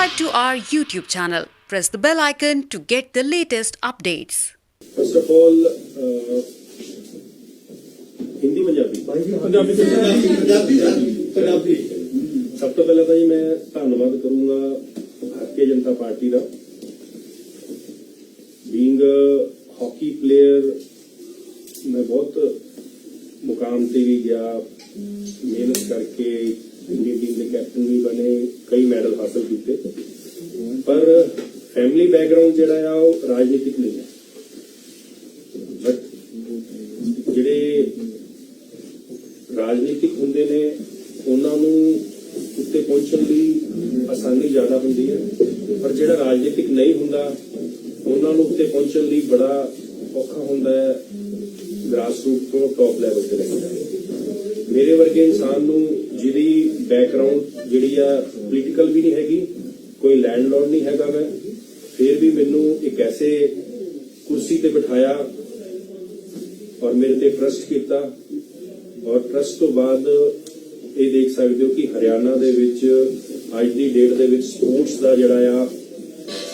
Subscribe to our YouTube channel. Press the bell icon to get the latest updates. First of all, Hindi Punjabi सब तो पहले तो जी मैं धन्यवाद करूंगा भारतीय जनता पार्टी का। बीइंग हॉकी प्लेयर मैं बहुत मुकाम से भी गया, मेहनत करके इंडियन टीम के कैप्टन भी बने, कई मैडल हासिल किए, पर फैमिली बैकग्राउंड जिहड़ा आ वो राजनीतिक नहीं है। बट जिहड़े राजनीतिक हुंदे ने उन्हां नूं उत्ते पहुंचण लई आसानी ज़्यादा हुंदी है, पर जिहड़ा राजनीतिक नहीं हुंदा उन्हां नूं उत्ते पहुंचण लई बड़ा औखा हुंदा है, ग्रास रूट तो टॉप लैवल ते रहंदा है। मेरे वर्गे इंसान नूं जिहदी बैकग्राउंड जिहड़ी आ पोलीटिकल भी नहीं हैगी, कोई लैंडलॉर्ड नहीं हैगा, मैं फिर भी मैनू एक ऐसे कुर्सी ते बिठाया और मेरे ते ट्रस्ट किया, और ट्रस्ट तो बाद ये देख सकते हो कि हरियाणा दे विच अज दी डेट दे विच स्पोर्ट्स दा जिहड़ा आ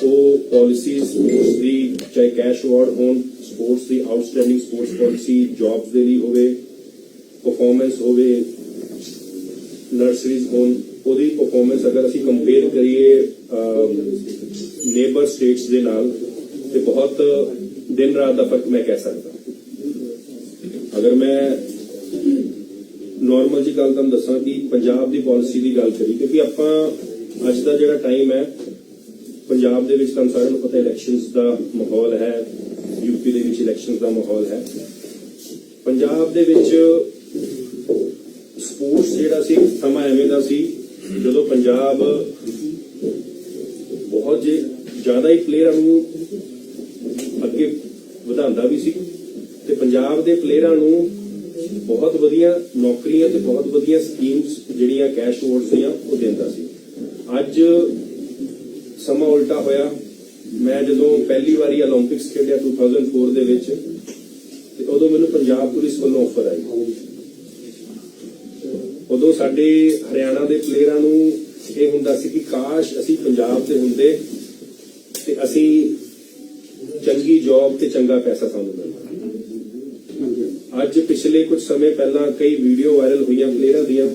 वो पॉलिसी स्पोर्ट्स दी, चाहे कैश अवार्ड होण, sports the outstanding sports policy jobs they लई होवे, परफॉर्मेंस होवे, नर्सरीज होण, ਉਹਦੀ परफॉर्मेंस अगर ਅਸੀਂ कंपेयर करिए नेबर स्टेट्स ਦੇ ਨਾਲ ਤੇ बहुत दिन रात ਦਾ फर्क मैं कह सकता। अगर मैं नॉर्मल जी गल ਤੁਹਾਨੂੰ ਦੱਸਾਂ कि पंजाब ਦੀ पॉलिसी ਦੀ ਗੱਲ ਕਰੀ, क्योंकि ਆਪਾਂ ਅੱਜ ਦਾ ਜਿਹੜਾ ਟਾਈਮ ਹੈ पंजाब ਦੇ ਵਿੱਚ ਤੁਹਾਨੂੰ ਸਾਰਿਆਂ ਨੂੰ ਪਤਾ ਇਲੈਕਸ਼ਨਸ ਦਾ ਮਾਹੌਲ ਹੈ, यूपी ਦੇ ਵਿੱਚ ਇਲੈਕਸ਼ਨਸ ਦਾ ਮਾਹੌਲ ਹੈ। पंजाब ਦੇ ਵਿੱਚ स्पोर्ट्स ਜਿਹੜਾ ਸੀ ਸਮਾਂ ਐਵੇਂ ਦਾ ਸੀ ਜਦੋਂ पंजाब बहुत ਜ਼ਿਆਦਾ ਹੀ ਪਲੇਅਰਾਂ ਨੂੰ ਅੱਗੇ ਵਧਾਉਂਦਾ ਵੀ ਸੀ ਤੇ ਪੰਜਾਬ ਦੇ ਪਲੇਅਰਾਂ ਨੂੰ ਬਹੁਤ ਵਧੀਆ ਨੌਕਰੀਆਂ ਤੇ ਬਹੁਤ ਵਧੀਆ ਸਕੀਮਸ ਜਿਹੜੀਆਂ ਕੈਸ਼ ਅਵਾਰਡਸ ਦੀਆਂ ਉਹ ਦਿੰਦਾ ਸੀ। ਅੱਜ ਸਮਾਂ ਉਲਟਾ ਹੋਇਆ। ਮੈਂ ਜਦੋਂ ਪਹਿਲੀ ਵਾਰੀ 올림픽ਸ ਖੇਡਿਆ 2004 ਦੇ ਵਿੱਚ ਤੇ ਉਦੋਂ ਮੈਨੂੰ ਪੰਜਾਬ ਪੁਲਿਸ ਵੱਲੋਂ ਆਫਰ ਆਈ। ਉਦੋਂ ਸਾਡੇ ਹਰਿਆਣਾ ਦੇ ਪਲੇਅਰਾਂ ਨੂੰ ਇਹ ਹੁੰਦਾ ਸੀ ਕਿ ਕਾਸ਼ ਅਸੀਂ ਪੰਜਾਬ ਦੇ ਹੁੰਦੇ ਤੇ ਅਸੀਂ ਚੰਗੀ ਜੌਬ ਤੇ ਚੰਗਾ ਪੈਸਾ ਸਾਨੂੰ ਮਿਲਦਾ। ਅੱਜ ਪਿਛਲੇ ਕੁਝ ਸਮੇਂ ਪਹਿਲਾਂ ਕਈ ਵੀਡੀਓ ਵਾਇਰਲ ਹੋਈਆਂ ਪਲੇਅਰਾਂ ਦੀਆਂ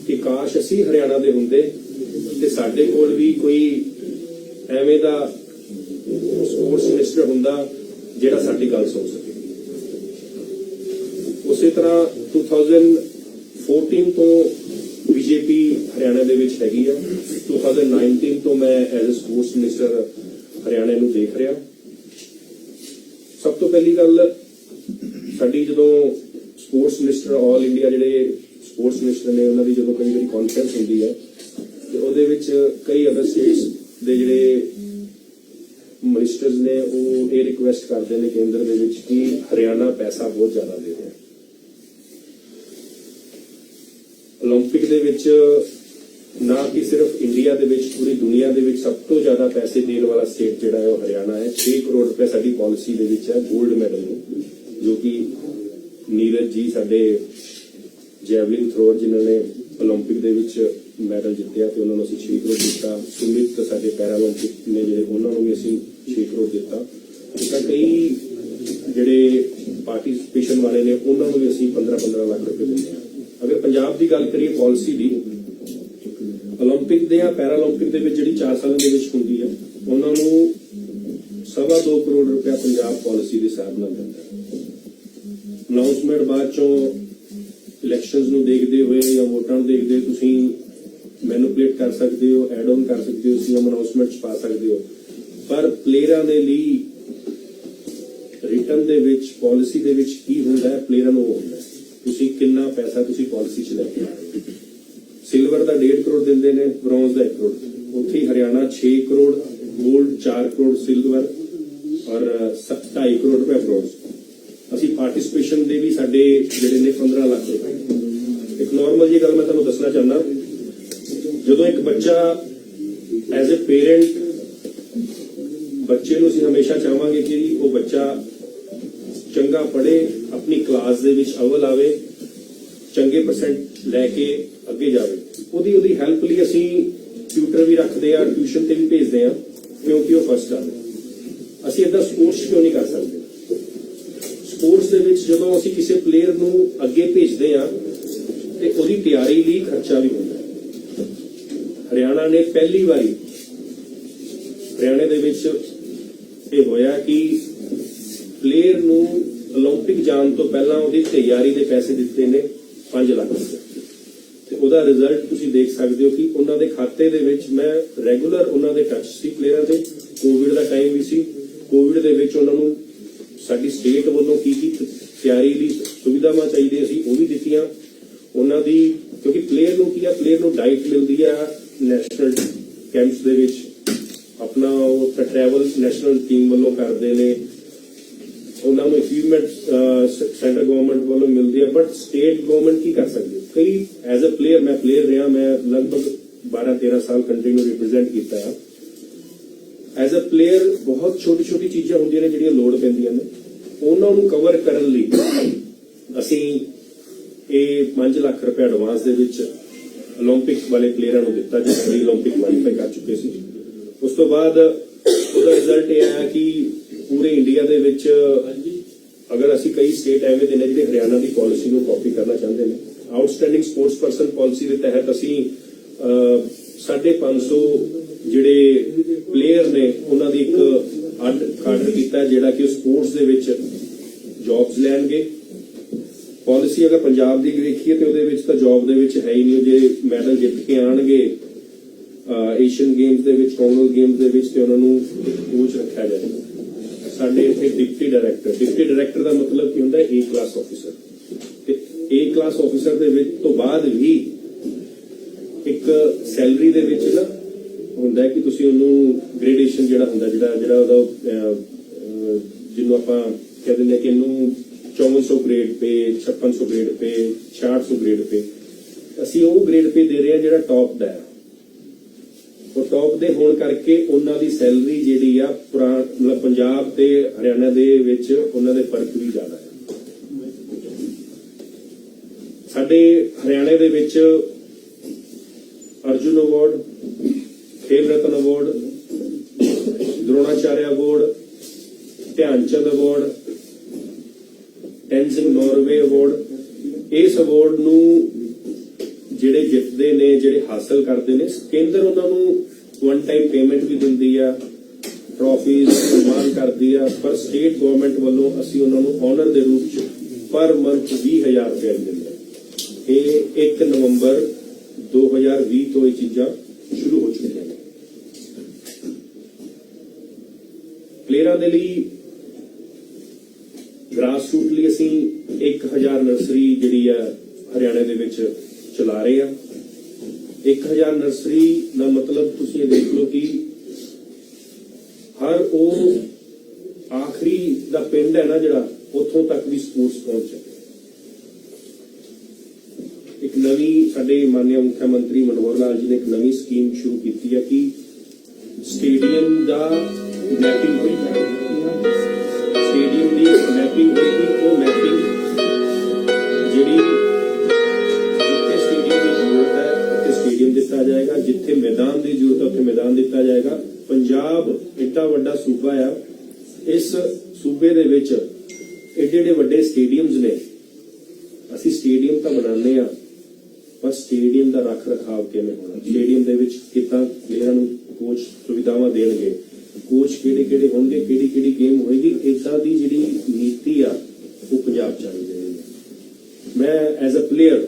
ਕਿ ਕਾਸ਼ ਅਸੀਂ ਹਰਿਆਣਾ ਦੇ ਹੁੰਦੇ ਤੇ ਸਾਡੇ ਕੋਲ ਵੀ ਕੋਈ ਐਵੇਂ ਦਾ ਸਪੋਰਟਸ ਮਿਨਿਸਟਰ ਹੁੰਦਾ ਜਿਹੜਾ ਸਾਡੀ ਗੱਲ ਸੁਣ ਸਕੇ। ਉਸੇ ਤਰ੍ਹਾਂ 2014 ਤੋਂ बीजेपी हरियाणा ਦੇ ਵਿੱਚ ਹੈਗੀ ਆ। 2019 ਤੋਂ ਮੈਂ as a sports minister Haryana ਨੂੰ ਦੇਖ ਰਿਹਾ। ਸਭ ਤੋਂ ਪਹਿਲੀ ਗੱਲ ਸਾਡੀ ਜਦੋਂ ਸਪੋਰਟਸ ਮਿਨਿਸਟਰ ਆਲ ਇੰਡੀਆ ਜਿਹੜੇ ਸਪੋਰਟਸ ਮਿਨਿਸਟਰ ਨੇ ਉਹਨਾਂ ਦੀ ਜਦੋਂ ਕਈ ਵਾਰੀ ਕਾਨਫਰੰਸ ਹੁੰਦੀ ਹੈ ਤੇ ਉਹਦੇ ਵਿੱਚ ਕਈ ਅਦਰ ਸਟੇਟਸ ਦੇ ਜਿਹੜੇ ਮਿਨਿਸਟਰਸ ਨੇ ਉਹ ਇਹ ਰਿਕੁਐਸਟ ਕਰਦੇ ਨੇ ਕੇਂਦਰ ਦੇ ਵਿੱਚ ਕਿ ਹਰਿਆਣਾ ਪੈਸਾ ਬਹੁਤ ਜ਼ਿਆਦਾ ਦੇ ਰਿਹਾ। ओलंपिक ਦੇ ਵਿੱਚ ਨਾ ਕਿ ਸਿਰਫ ਇੰਡੀਆ ਦੇ ਵਿੱਚ ਪੂਰੀ ਦੁਨੀਆ ਦੇ ਵਿੱਚ ਸਭ ਤੋਂ ਜ਼ਿਆਦਾ ਪੈਸੇ ਦੇਣ ਵਾਲਾ ਸਟੇਟ ਜਿਹੜਾ ਹੈ ਉਹ ਹਰਿਆਣਾ ਹੈ। 6 ਕਰੋੜ ਰੁਪਏ ਸਾਡੀ ਪਾਲਿਸੀ ਦੇ ਵਿੱਚ ਹੈ 골ਡ ਮੈਡਲ ਨੂੰ, ਜੋ ਕਿ ਨੀਰਜ ਜੀ ਸਾਡੇ ਜੈਵਲਿਨ ਥਰੋਅਰ ਜਿਨ੍ਹਾਂ ਨੇ 올림픽 ਦੇ ਵਿੱਚ ਮੈਡਲ ਜਿੱਤਿਆ ਤੇ ਉਹਨਾਂ ਨੂੰ ਅਸੀਂ 6 ਕਰੋੜ ਦਿੱਤਾ। ਸੁਮਿਤ ਸਾਡੇ ਪੈਰਾਲੰਪਿਕ ਨੇ ਜਿਹੜੇ ਉਹਨਾਂ ਨੂੰ ਵੀ ਅਸੀਂ 6 ਕਰੋੜ ਦਿੱਤਾ। ਤਾਂ ਕਈ ਜਿਹੜੇ ਪਾਰਟਿਸਿਪੇਸ਼ਨ ਵਾਲੇ ਨੇ ਉਹਨਾਂ ਨੂੰ ਵੀ ਅਸੀਂ 15-15 ਲੱਖ ਰੁਪਏ ਦਿੰਦੇ ਹਾਂ। अगर पंजाब की गल करिए पॉलिसी की, ओलंपिक दे या पैरालंपिक दे विच जिहड़ी 4 सालां दे विच हुंदी है उन्हां नूं 2.25 करोड़ रुपया पंजाब पॉलिसी दे हिसाब नाल दिंदा है। अनाउंसमेंट बाद चों इलैक्शनस नूं देखदे होए या वोटां नूं देखदे तुसीं मैनिपुलेट कर सकदे हो, एड ऑन कर सकदे हो, सीएम अनाउंसमेंट च पा सकदे हो, पर प्लेयरां दे लई रिटर्न दे विच पॉलिसी दे विच की हुंदा है, प्लेयरां नूं हुंदा है ਤੁਸੀਂ ਕਿੰਨਾ ਪੈਸਾ ਤੁਸੀਂ ਪਾਲਿਸੀ ਚ ਲੈ ਕੇ ਆ ਰਹੇ ਹੋ। ਸਿਲਵਰ ਦਾ 1.5 ਕਰੋੜ ਦਿੰਦੇ ਨੇ, ਬ੍ਰੌਂਜ਼ ਦਾ 1 ਕਰੋੜ। ਉੱਥੇ ਹਰਿਆਣਾ 6 ਕਰੋੜ 골ਡ, 4 ਕਰੋੜ ਸਿਲਵਰ ਔਰ 2.5 ਕਰੋੜ ਰੁਪਏ ਬ੍ਰੌਂਜ਼। ਅਸੀਂ ਪਾਰਟਿਸਿਪੇਸ਼ਨ ਦੇ ਵੀ ਸਾਡੇ ਜਿਹੜੇ ਨੇ 15 ਲੱਖ ਰੁਪਏ। ਇੱਕ ਨਾਰਮਲ ਜੀ ਗੱਲ ਮੈਂ ਤੁਹਾਨੂੰ ਦੱਸਣਾ ਚਾਹੁੰਦਾ, ਜਦੋਂ ਇੱਕ ਬੱਚਾ ਐਜ਼ ਅ ਪੇਰੈਂਟ ਬੱਚੇ ਨੂੰ ਅਸੀਂ ਹਮੇਸ਼ਾ ਚਾਹਾਂਗੇ ਕਿ ਉਹ ਬੱਚਾ ਚੰਗਾ ਪੜ੍ਹੇ, ਆਪਣੀ ਕਲਾਸ ਦੇ ਵਿੱਚ ਅਵਲ ਆਵੇ, ਚੰਗੇ ਪਰਸੈਂਟ ਲੈ ਕੇ ਅੱਗੇ ਜਾਵੇ। ਉਹਦੀ ਹੈਲਪ ਲਈ ਅਸੀਂ ਟਿਊਟਰ ਵੀ ਰੱਖਦੇ ਆ, ਟਿਊਸ਼ਨ ਤੇ ਵੀ ਭੇਜਦੇ ਆ ਕਿਉਂਕਿ ਉਹ ਫਸਟ ਆ। ਅਸੀਂ ਏਦਾਂ ਸਪੋਰਟਸ ਕਿਉਂ ਨਹੀਂ ਕਰ ਸਕਦੇ? ਸਪੋਰਟਸ ਦੇ ਵਿੱਚ ਜਦੋਂ ਅਸੀਂ ਕਿਸੇ ਪਲੇਅਰ ਨੂੰ ਅੱਗੇ ਭੇਜਦੇ ਆ ਤੇ ਉਹਦੀ ਤਿਆਰੀ ਲਈ ਖਰਚਾ ਵੀ ਹੁੰਦਾ ਹੈ। ਹਰਿਆਣਾ ਨੇ ਪਹਿਲੀ ਵਾਰੀ ਹਰਿਆਣੇ ਦੇ ਵਿੱਚ ਇਹ ਹੋਇਆ ਕਿ ਪਲੇਅਰ ਨੂੰ 올림픽 ਜਾਣ ਤੋਂ ਪਹਿਲਾਂ ਉਹਦੀ ਤਿਆਰੀ ਦੇ ਪੈਸੇ ਦਿੱਤੇ ਨੇ 5 ਲੱਖ ਰੁਪਏ ਤੇ ਉਹਦਾ ਰਿਜ਼ਲਟ ਤੁਸੀਂ ਦੇਖ ਸਕਦੇ ਹੋ ਕਿ ਉਹਨਾਂ ਦੇ ਖਾਤੇ ਦੇ ਵਿੱਚ, ਮੈਂ ਰੈਗੂਲਰ ਉਹਨਾਂ ਦੇ ਟੱਚ ਸੀ ਪਲੇਅਰਾਂ ਦੇ। ਕੋਵਿਡ ਦਾ ਟਾਈਮ ਵੀ ਸੀ, ਕੋਵਿਡ ਦੇ ਵਿੱਚ ਉਹਨਾਂ ਨੂੰ ਸਾਡੀ ਸਟੇਟ ਵੱਲੋਂ ਕੀ ਤਿਆਰੀ ਲਈ ਸੁਵਿਧਾਵਾਂ ਚਾਹੀਦੀਆਂ ਸੀ ਉਹ ਵੀ ਦਿੱਤੀਆਂ ਉਹਨਾਂ ਦੀ, ਕਿਉਂਕਿ ਪਲੇਅਰ ਨੂੰ ਕੀ ਆ, ਪਲੇਅਰ ਨੂੰ ਡਾਈਟ ਮਿਲਦੀ ਆ ਨੈਸ਼ਨਲ ਕੈਂਪਸ ਦੇ ਵਿੱਚ, ਆਪਣਾ ਉਹ ਟਰੈਵਲ ਨੈਸ਼ਨਲ ਟੀਮ ਵੱਲੋਂ ਕਰਦੇ ਨੇ, ਉਹਨਾਂ ਨੂੰ ਇਕਵਿਪਮੈਂਟ ਸੈਂਟਰ ਗਵਰਨਮੈਂਟ ਵੱਲੋਂ ਮਿਲਦੀ ਹੈ, ਬਟ ਸਟੇਟ ਗਵਰਨਮੈਂਟ ਕੀ ਕਰ ਸਕਦੀ? ਕਈ ਐਜ਼ ਅ ਪਲੇਅਰ, ਮੈਂ ਪਲੇਅਰ ਰਿਹਾ, ਮੈਂ ਲਗਭਗ 12-13 ਸਾਲ ਕੰਟਰੀ ਨੂੰ ਰਿਪਰੈਜ਼ੈਂਟ ਕੀਤਾ ਹੈ। ਐਜ਼ ਅ ਪਲੇਅਰ ਬਹੁਤ ਛੋਟੀ ਚੀਜ਼ਾਂ ਹੁੰਦੀਆਂ ਨੇ ਜਿਹੜੀਆਂ ਲੋੜ ਪੈਂਦੀਆਂ ਨੇ, ਉਹਨਾਂ ਨੂੰ ਕਵਰ ਕਰਨ ਲਈ ਅਸੀਂ ਇਹ 5 ਲੱਖ ਰੁਪਏ ਐਡਵਾਂਸ ਦੇ ਵਿੱਚ 올림픽 ਵਾਲੇ ਪਲੇਅਰਾਂ ਨੂੰ ਦਿੱਤਾ, ਜਿਹੜੇ 올림픽 ਕੁਆਲੀਫਾਈ ਕਰ ਚੁੱਕੇ ਸੀ। ਉਸ ਤੋਂ ਬਾਅਦ ਉਹਦਾ ਰਿਜ਼ਲਟ ਇਹ ਆਇਆ ਕਿ ਪੂਰੇ ਇੰਡੀਆ ਦੇ ਵਿੱਚ ਅਗਰ ਅਸੀਂ ਕਈ ਸਟੇਟ ਐਵੇਂ ਦੇ ਨੇ ਜਿਹੜੇ ਹਰਿਆਣਾ ਦੀ ਪਾਲਿਸੀ ਨੂੰ ਕਾਪੀ ਕਰਨਾ ਚਾਹੁੰਦੇ ਨੇ, ਆਊਟਸਟੈਂਡਿੰਗ ਸਪੋਰਟਸ ਪਰਸਨ ਪਾਲਿਸੀ ਦੇ ਤਹਿਤ ਅਸੀਂ 550 ਜਿਹੜੇ ਪਲੇਅਰ ਨੇ ਉਹਨਾਂ ਦੀ ਇੱਕ ਅੱਡ ਕਾਡਰ ਕੀਤਾ ਜਿਹੜਾ ਕਿ ਸਪੋਰਟਸ ਦੇ ਵਿੱਚ ਜੌਬਸ ਲੈਣਗੇ। ਪਾਲਿਸੀ ਅਗਰ ਪੰਜਾਬ ਦੀ ਵੇਖੀਏ ਤੇ ਉਹਦੇ ਵਿੱਚ ਤਾਂ ਜੌਬ ਦੇ ਵਿੱਚ ਹੈ ਹੀ ਨਹੀਂ, ਜੇ ਮੈਡਲ ਜਿੱਤ ਕੇ ਆਣਗੇ ਏਸ਼ੀਅਨ ਗੇਮਸ ਦੇ ਵਿੱਚ, ਕਾਮਨਵੈਲਥ ਗੇਮਸ ਦੇ ਵਿੱਚ, ਤੇ ਉਹਨਾਂ ਨੂੰ ਕੋਚ ਰੱਖਿਆ ਜਾਏਗਾ। ਸਾਡੇ ਇੱਥੇ ਡਿਪਟੀ ਡਾਇਰੈਕਟਰ ਦਾ ਮਤਲਬ ਕੀ ਹੁੰਦਾ ਹੈ? A class officer. ਤੇ ਏ ਕਲਾਸ ਆਫੀਸਰ ਦੇ ਵਿੱਚ ਤੋਂ ਬਾਅਦ ਵੀ ਇੱਕ ਸੈਲਰੀ ਦੇ ਵਿੱਚ ਨਾ ਹੁੰਦਾ ਹੈ ਕਿ ਤੁਸੀਂ ਉਹਨੂੰ ਗ੍ਰੇਡੇਸ਼ਨ ਜਿਹੜਾ ਹੁੰਦਾ, ਜਿਹੜਾ ਉਹਦਾ ਜਿਹਨੂੰ ਆਪਾਂ ਕਹਿ ਦਿੰਦੇ ਹਾਂ ਕਿ ਇਹਨੂੰ 5400 ਗ੍ਰੇਡ ਪੇ, 5600 ਗ੍ਰੇਡ ਪੇ, 6600 ਗ੍ਰੇਡ ਪੇ, ਅਸੀਂ ਉਹ ਗ੍ਰੇਡ ਪੇ ਦੇ ਰਹੇ ਹਾਂ ਜਿਹੜਾ ਟੌਪ ਦਾ ਹੈ। ਉਹ ਟੌਪ ਦੇ ਹੋਣ ਕਰਕੇ ਉਹਨਾਂ ਦੀ ਸੈਲਰੀ ਜਿਹੜੀ ਆ ਮਤਲਬ ਪੰਜਾਬ ਤੇ ਹਰਿਆਣਾ ਦੇ ਵਿੱਚ ਉਹਨਾਂ ਦੇ ਫਰਕ ਵੀ ਜ਼ਿਆਦਾ ਹੈ। ਸਾਡੇ ਹਰਿਆਣੇ ਦੇ ਵਿੱਚ Arjun award, Khel Ratna award, Dronacharya award, Dhyan Chand award, Tenzing Norgay award, इस अवार्ड ਨੂੰ ਜਿਹੜੇ ਜਿੱਤਦੇ ਨੇ, ਜਿਹੜੇ ਹਾਸਲ ਕਰਦੇ ਨੇ, ਕੇਂਦਰ ਉਹਨਾਂ ਨੂੰ 1 ਟਾਈਮ ਪੇਮੈਂਟ ਵੀ ਦਿੰਦੀ ਆ, ਟਰਾਫੀਜ਼ ਸਨਮਾਨ ਕਰਦੀ ਆ, ਪਰ ਸਟੇਟ ਗਵਰਨਮੈਂਟ ਵੱਲੋਂ ਅਸੀਂ ਉਹਨਾਂ ਨੂੰ ਆਨਰ ਦੇ ਰੂਪ ਚ ਪਰ ਮੰਥ 20,000 ਰੁਪਏ ਦਿੰਦੇ ਹਾਂ। ਇਹ 1 ਨਵੰਬਰ 2020 ਤੋਂ ਇਹ ਚੀਜ਼ਾਂ ਸ਼ੁਰੂ ਹੋ ਚੁੱਕੀਆਂ ਨੇ। ਪਲੇਅਰਾਂ ਦੇ ਲਈ ਗ੍ਰਾਸ ਰੂਟ ਲਈ ਅਸੀਂ 1000 ਨਰਸਰੀ ਜਿਹੜੀ ਆ ਹਰਿਆਣੇ ਦੇ ਵਿੱਚ ਚਲਾ ਰਹੇ ਆ। 1000 ਨਰਸਰੀ ਦਾ ਮਤਲਬ ਤੁਸੀਂ ਇਹ ਦੇਖ ਲਓ ਕਿ ਹਰ ਉਹ ਆਖਰੀ ਦਾ ਪਿੰਡ ਹੈ ਨਾ ਜਿਹੜਾ, ਉੱਥੋਂ ਤੱਕ ਵੀ ਸਪੋਰਟਸ ਪਹੁੰਚ ਸਕੇ। ਇੱਕ ਨਵੀਂ ਸਾਡੇ ਮਾਨਯੋਗ ਮੁੱਖ ਮੰਤਰੀ ਮਨੋਹਰ ਲਾਲ ਜੀ ਨੇ ਇੱਕ ਨਵੀਂ ਸਕੀਮ ਸ਼ੁਰੂ ਕੀਤੀ ਹੈ ਕਿ ਸਟੇਡੀਅਮ ਦਾ ਮੈਪਿੰਗ ਹੋਏਗੀ, ਸਟੇਡੀਅਮ ਦੀ ਮੈਪਿੰਗ ਹੋਏਗੀ। ਉਹ ਮੈਪਿੰਗ ਜਿਹੜੀ ਜਿੱਥੇ ਸਟੇਡੀਅਮ ਦੀ ਜ਼ਰੂਰਤ ਹੈ ਉੱਥੇ ਸਟੇਡੀਅਮ ਦਿੱਤਾ ਜਾਏਗਾ, ਜਿੱਥੇ ਮੈਦਾਨ ਦੀ ਜ਼ਰੂਰਤ ਹੈ ਉੱਥੇ ਮੈਦਾਨ ਦਿੱਤਾ ਜਾਏਗਾ। ਪੰਜਾਬ ਇੱਡਾ ਵੱਡਾ ਸੂਬਾ ਆ, ਇਸ ਸੂਬੇ ਦੇ ਵਿੱਚ ਏਡੇ ਵੱਡੇ ਸਟੇਡੀਅਮਸ ਨੇ। ਅਸੀਂ ਸਟੇਡੀਅਮ ਤਾਂ ਬਣਾਉਂਦੇ ਆ, ਪਰ ਸਟੇਡੀਅਮ ਦਾ ਰੱਖ ਰਖਾਵ ਕਿਵੇਂ ਹੋਣਾ, ਸਟੇਡੀਅਮ ਦੇ ਵਿੱਚ ਕਿੱਦਾਂ ਪਲੇਅਰਾਂ ਨੂੰ ਕੋਚ ਸੁਵਿਧਾਵਾਂ ਦੇਣਗੇ, ਕੋਚ ਕਿਹੜੇ ਹੋਣਗੇ, ਕਿਹੜੀ ਗੇਮ ਹੋਏਗੀ, ਇਦਾਂ ਦੀ ਜਿਹੜੀ ਨੀਤੀ ਆ ਉਹ ਪੰਜਾਬ ਚਾਹੀਦੀ ਹੈ। ਮੈਂ ਐਜ਼ ਅ ਪਲੇਅਰ,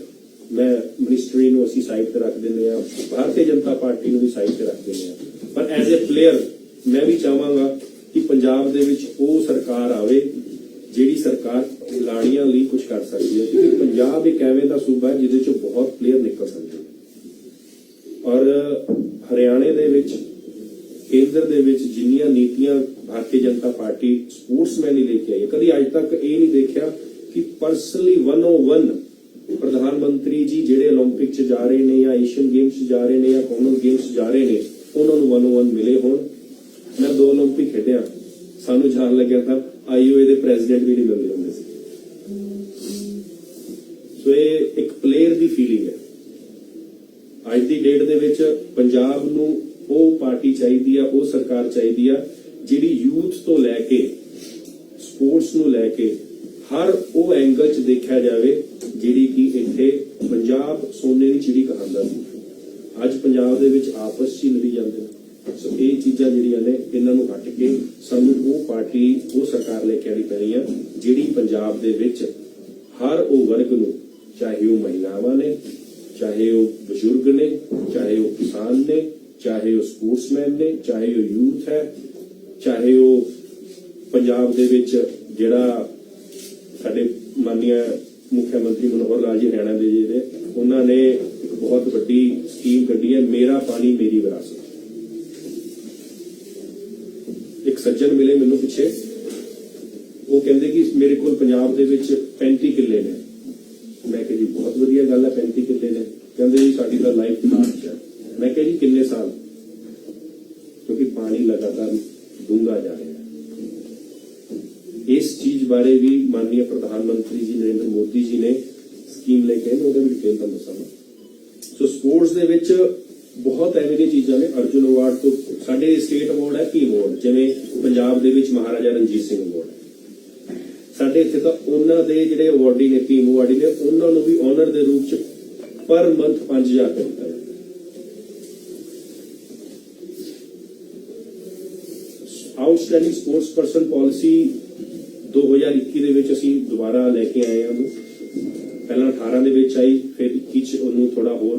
ਮੈਂ ਮਿਨਿਸਟਰੀ ਨੂੰ ਅਸੀਂ ਸਾਈਡ ਤੇ ਰੱਖ ਦਿੰਦੇ ਆ, ਭਾਰਤੀ ਜਨਤਾ ਪਾਰਟੀ ਨੂੰ ਵੀ ਸਾਈਡ ਤੇ ਰੱਖ ਦਿੰਦੇ ਆ, ਪਰ ਐਜ਼ ਅ ਪਲੇਅਰ ਮੈਂ ਵੀ ਚਾਹਾਂਗਾ ਕਿ ਪੰਜਾਬ ਦੇ ਵਿੱਚ ਉਹ ਸਰਕਾਰ ਆਵੇ ਜਿਹੜੀ ਸਰਕਾਰ ਖਿਡਾਰੀਆਂ ਲਈ ਕੁਝ ਕਰ ਸਕਦੀ ਹੈ, ਕਿਉਂਕਿ ਪੰਜਾਬ ਇੱਕ ਐਵੇਂ ਦਾ ਸੂਬਾ ਹੈ ਜਿਹਦੇ ਚੋਂ ਬਹੁਤ ਪਲੇਅਰ ਨਿਕਲ ਸਕਦੇ ਨੇ। ਔਰ ਹਰਿਆਣੇ ਦੇ ਵਿੱਚ, ਕੇਂਦਰ ਦੇ ਵਿੱਚ ਜਿੰਨੀਆਂ ਨੀਤੀਆਂ ਭਾਰਤੀ ਜਨਤਾ ਪਾਰਟੀ ਸਪੋਰਟਸਮੈਨ ਹੀ ਲੈ ਕੇ ਆਈ ਹੈ, ਕਦੀ ਅੱਜ ਤੱਕ ਇਹ ਨਹੀਂ ਦੇਖਿਆ ਕਿ ਪਰਸਨਲੀ 101 ਪ੍ਰਧਾਨ ਮੰਤਰੀ ਜੀ ਜਿਹੜੇ 올림픽 ਚ ਜਾ ਰਹੇ ਨੇ ਜਾਂ ਏਸ਼ੀਅਨ ਗੇਮਸ ਚ ਜਾ ਰਹੇ ਨੇ ਜਾਂ ਕਾਮਨਵੈਲਥ ਗੇਮਸ ਚ ਜਾ ਰਹੇ ਨੇ, ਉਹਨਾਂ ਨੂੰ 101 ਮਿਲੇ ਹੋਣ। ਮੈਂ 2 올림픽 ਖੇਡਿਆ, ਸਾਨੂੰ ਜਾਣ ਲੱਗਿਆ ਤਾਂ IOA ਦੇ ਪ੍ਰੈਜ਼ੀਡੈਂਟ ਵੀ ਨਹੀਂ ਮਿਲਦੇ ਹੁੰਦੇ ਸੀ। ਸੋ ਇਹ ਇੱਕ ਪਲੇਅਰ ਦੀ ਫੀਲਿੰਗ ਹੈ। ਅੱਜ ਦੀ ਡੇਟ ਦੇ ਵਿੱਚ ਪੰਜਾਬ ਨੂੰ ਉਹ ਪਾਰਟੀ ਚਾਹੀਦੀ ਆ, ਉਹ ਸਰਕਾਰ ਚਾਹੀਦੀ ਆ ਜਿਹੜੀ ਯੂਥ ਤੋਂ ਲੈ ਕੇ ਸਪੋਰਟਸ ਨੂੰ ਲੈ ਕੇ ਹਰ ਉਹ ਐਂਗਲ 'ਚ ਦੇਖਿਆ ਜਾਵੇ ਜਿਹੜੀ ਕਿ ਇੱਥੇ ਪੰਜਾਬ ਸੋਨੇ ਦੀ ਚਿੜੀ ਕਹਾਂਦਾ ਸੀ। ਅੱਜ ਪੰਜਾਬ ਦੇ ਵਿੱਚ ਆਪਸ 'ਚ ਹੀ ਲੜੀ ਜਾਂਦੇ ਨੇ। ਸੋ ਇਹ ਚੀਜ਼ਾਂ ਜਿਹੜੀਆਂ ਨੇ ਇਹਨਾਂ ਨੂੰ ਹਟ ਕੇ ਸਾਨੂੰ ਉਹ ਪਾਰਟੀ, ਉਹ ਸਰਕਾਰ ਲੈ ਕੇ ਆਉਣੀ ਪੈਣੀ ਆ ਜਿਹੜੀ ਪੰਜਾਬ ਦੇ ਵਿੱਚ ਹਰ ਉਹ ਵਰਗ ਨੂੰ, ਚਾਹੇ ਉਹ ਮਹਿਲਾਵਾਂ ਨੇ, ਚਾਹੇ ਉਹ ਬਜ਼ੁਰਗ ਨੇ, ਚਾਹੇ ਉਹ ਕਿਸਾਨ ਨੇ, ਚਾਹੇ ਉਹ ਸਪੋਰਟਸਮੈਨ ਨੇ, ਚਾਹੇ ਉਹ ਯੂਥ ਹੈ, ਚਾਹੇ ਉਹ ਪੰਜਾਬ ਦੇ ਵਿੱਚ ਜਿਹੜਾ ਸਾਡੇ ਮਾਨनीय ਮੁੱਖ ਮੰਤਰੀ ਮਨੋਹਰ ਲਾਲ ਜੀ ਹਰਿਆਣਾ ਦੇ ਜਿਹੜੇ ਉਹਨਾਂ ਨੇ ਇੱਕ ਬਹੁਤ ਵੱਡੀ ਸਕੀਮ ਕੱਢੀ ਹੈ, ਮੇਰਾ ਪਾਣੀ ਮੇਰੀ ਵਿਰਾਸਤ। ਇੱਕ ਸੱਜਣ ਮਿਲੇ ਮੈਨੂੰ ਪਿੱਛੇ, ਉਹ ਕਹਿੰਦੇ ਕਿ ਮੇਰੇ ਕੋਲ ਪੰਜਾਬ ਦੇ ਵਿੱਚ 35 ਕਿੱਲੇ ਨੇ। ਮੈਂ ਕਿਹਾ ਜੀ ਬਹੁਤ ਵਧੀਆ ਗੱਲ ਹੈ, 35 ਕਿੱਲੇ ਨੇ। ਕਹਿੰਦੇ ਜੀ ਸਾਡੀ ਤਾਂ ਲਾਈਫ ਖਾਸ ਹੈ। ਮੈਂ ਕਿਹਾ ਜੀ ਕਿੰਨੇ ਸਾਲ? ਕਿਉਂਕਿ ਪਾਣੀ ਲਗਾਤਾਰ ਡੂੰਘਾ ਜਾ ਰਿਹਾ ਹੈ। ਇਸ ਚੀਜ਼ ਬਾਰੇ ਵੀ ਮਾਨनीय ਪ੍ਰਧਾਨ ਮੰਤਰੀ ਜੀ ਨਰਿੰਦਰ ਮੋਦੀ ਜੀ ਨੇ ਸਕੀਮ ਲੈ ਕੇ ਉਹਦੇ ਵੀ ਡਿਟੇਲ ਤੁਹਾਨੂੰ ਦੱਸਾਂਗਾ। ਸੋ ਸਪੋਰਟਸ ਦੇ ਵਿੱਚ ਬਹੁਤ ਐਵੇਂ ਦੀਆਂ ਚੀਜ਼ਾਂ ਨੇ। ਅਰਜੁਨ ਅਵਾਰਡ ਤੋਂ ਸਾਡੇ ਸਟੇਟ ਅਵਾਰਡ ਹੈ, ਕੀ ਅਵਾਰਡ, ਜਿਵੇਂ ਪੰਜਾਬ ਦੇ ਵਿੱਚ ਮਹਾਰਾਜਾ ਰਣਜੀਤ ਸਿੰਘ ਅਵਾਰਡ ਹੈ। ਸਾਡੇ ਇੱਥੇ ਤਾਂ ਉਹਨਾਂ ਦੇ ਜਿਹੜੇ ਅਵਾਰਡੀ ਨੇ, ਟੀਮ ਅਵਾਰਡੀ ਨੇ, ਉਹਨਾਂ ਨੂੰ ਵੀ ਆਨਰ ਦੇ ਰੂਪ ਚ ਪਰ ਮੰਥ 5000 ਰੁਪਏ ਦਿੱਤਾ ਜਾਂਦਾ। ਆਊਟਸਟੈਂਡਿੰਗ ਸਪੋਰਟਸ ਪਰਸਨ ਪਾਲਿਸੀ 2021 ਦੇ ਵਿੱਚ ਅਸੀਂ ਦੁਬਾਰਾ ਲੈ ਕੇ ਆਏ ਹਾਂ। ਪਹਿਲਾਂ 18 ਦੇ ਵਿੱਚ ਆਈ, ਫਿਰ 21 ਚ ਉਹਨੂੰ ਥੋੜਾ ਹੋਰ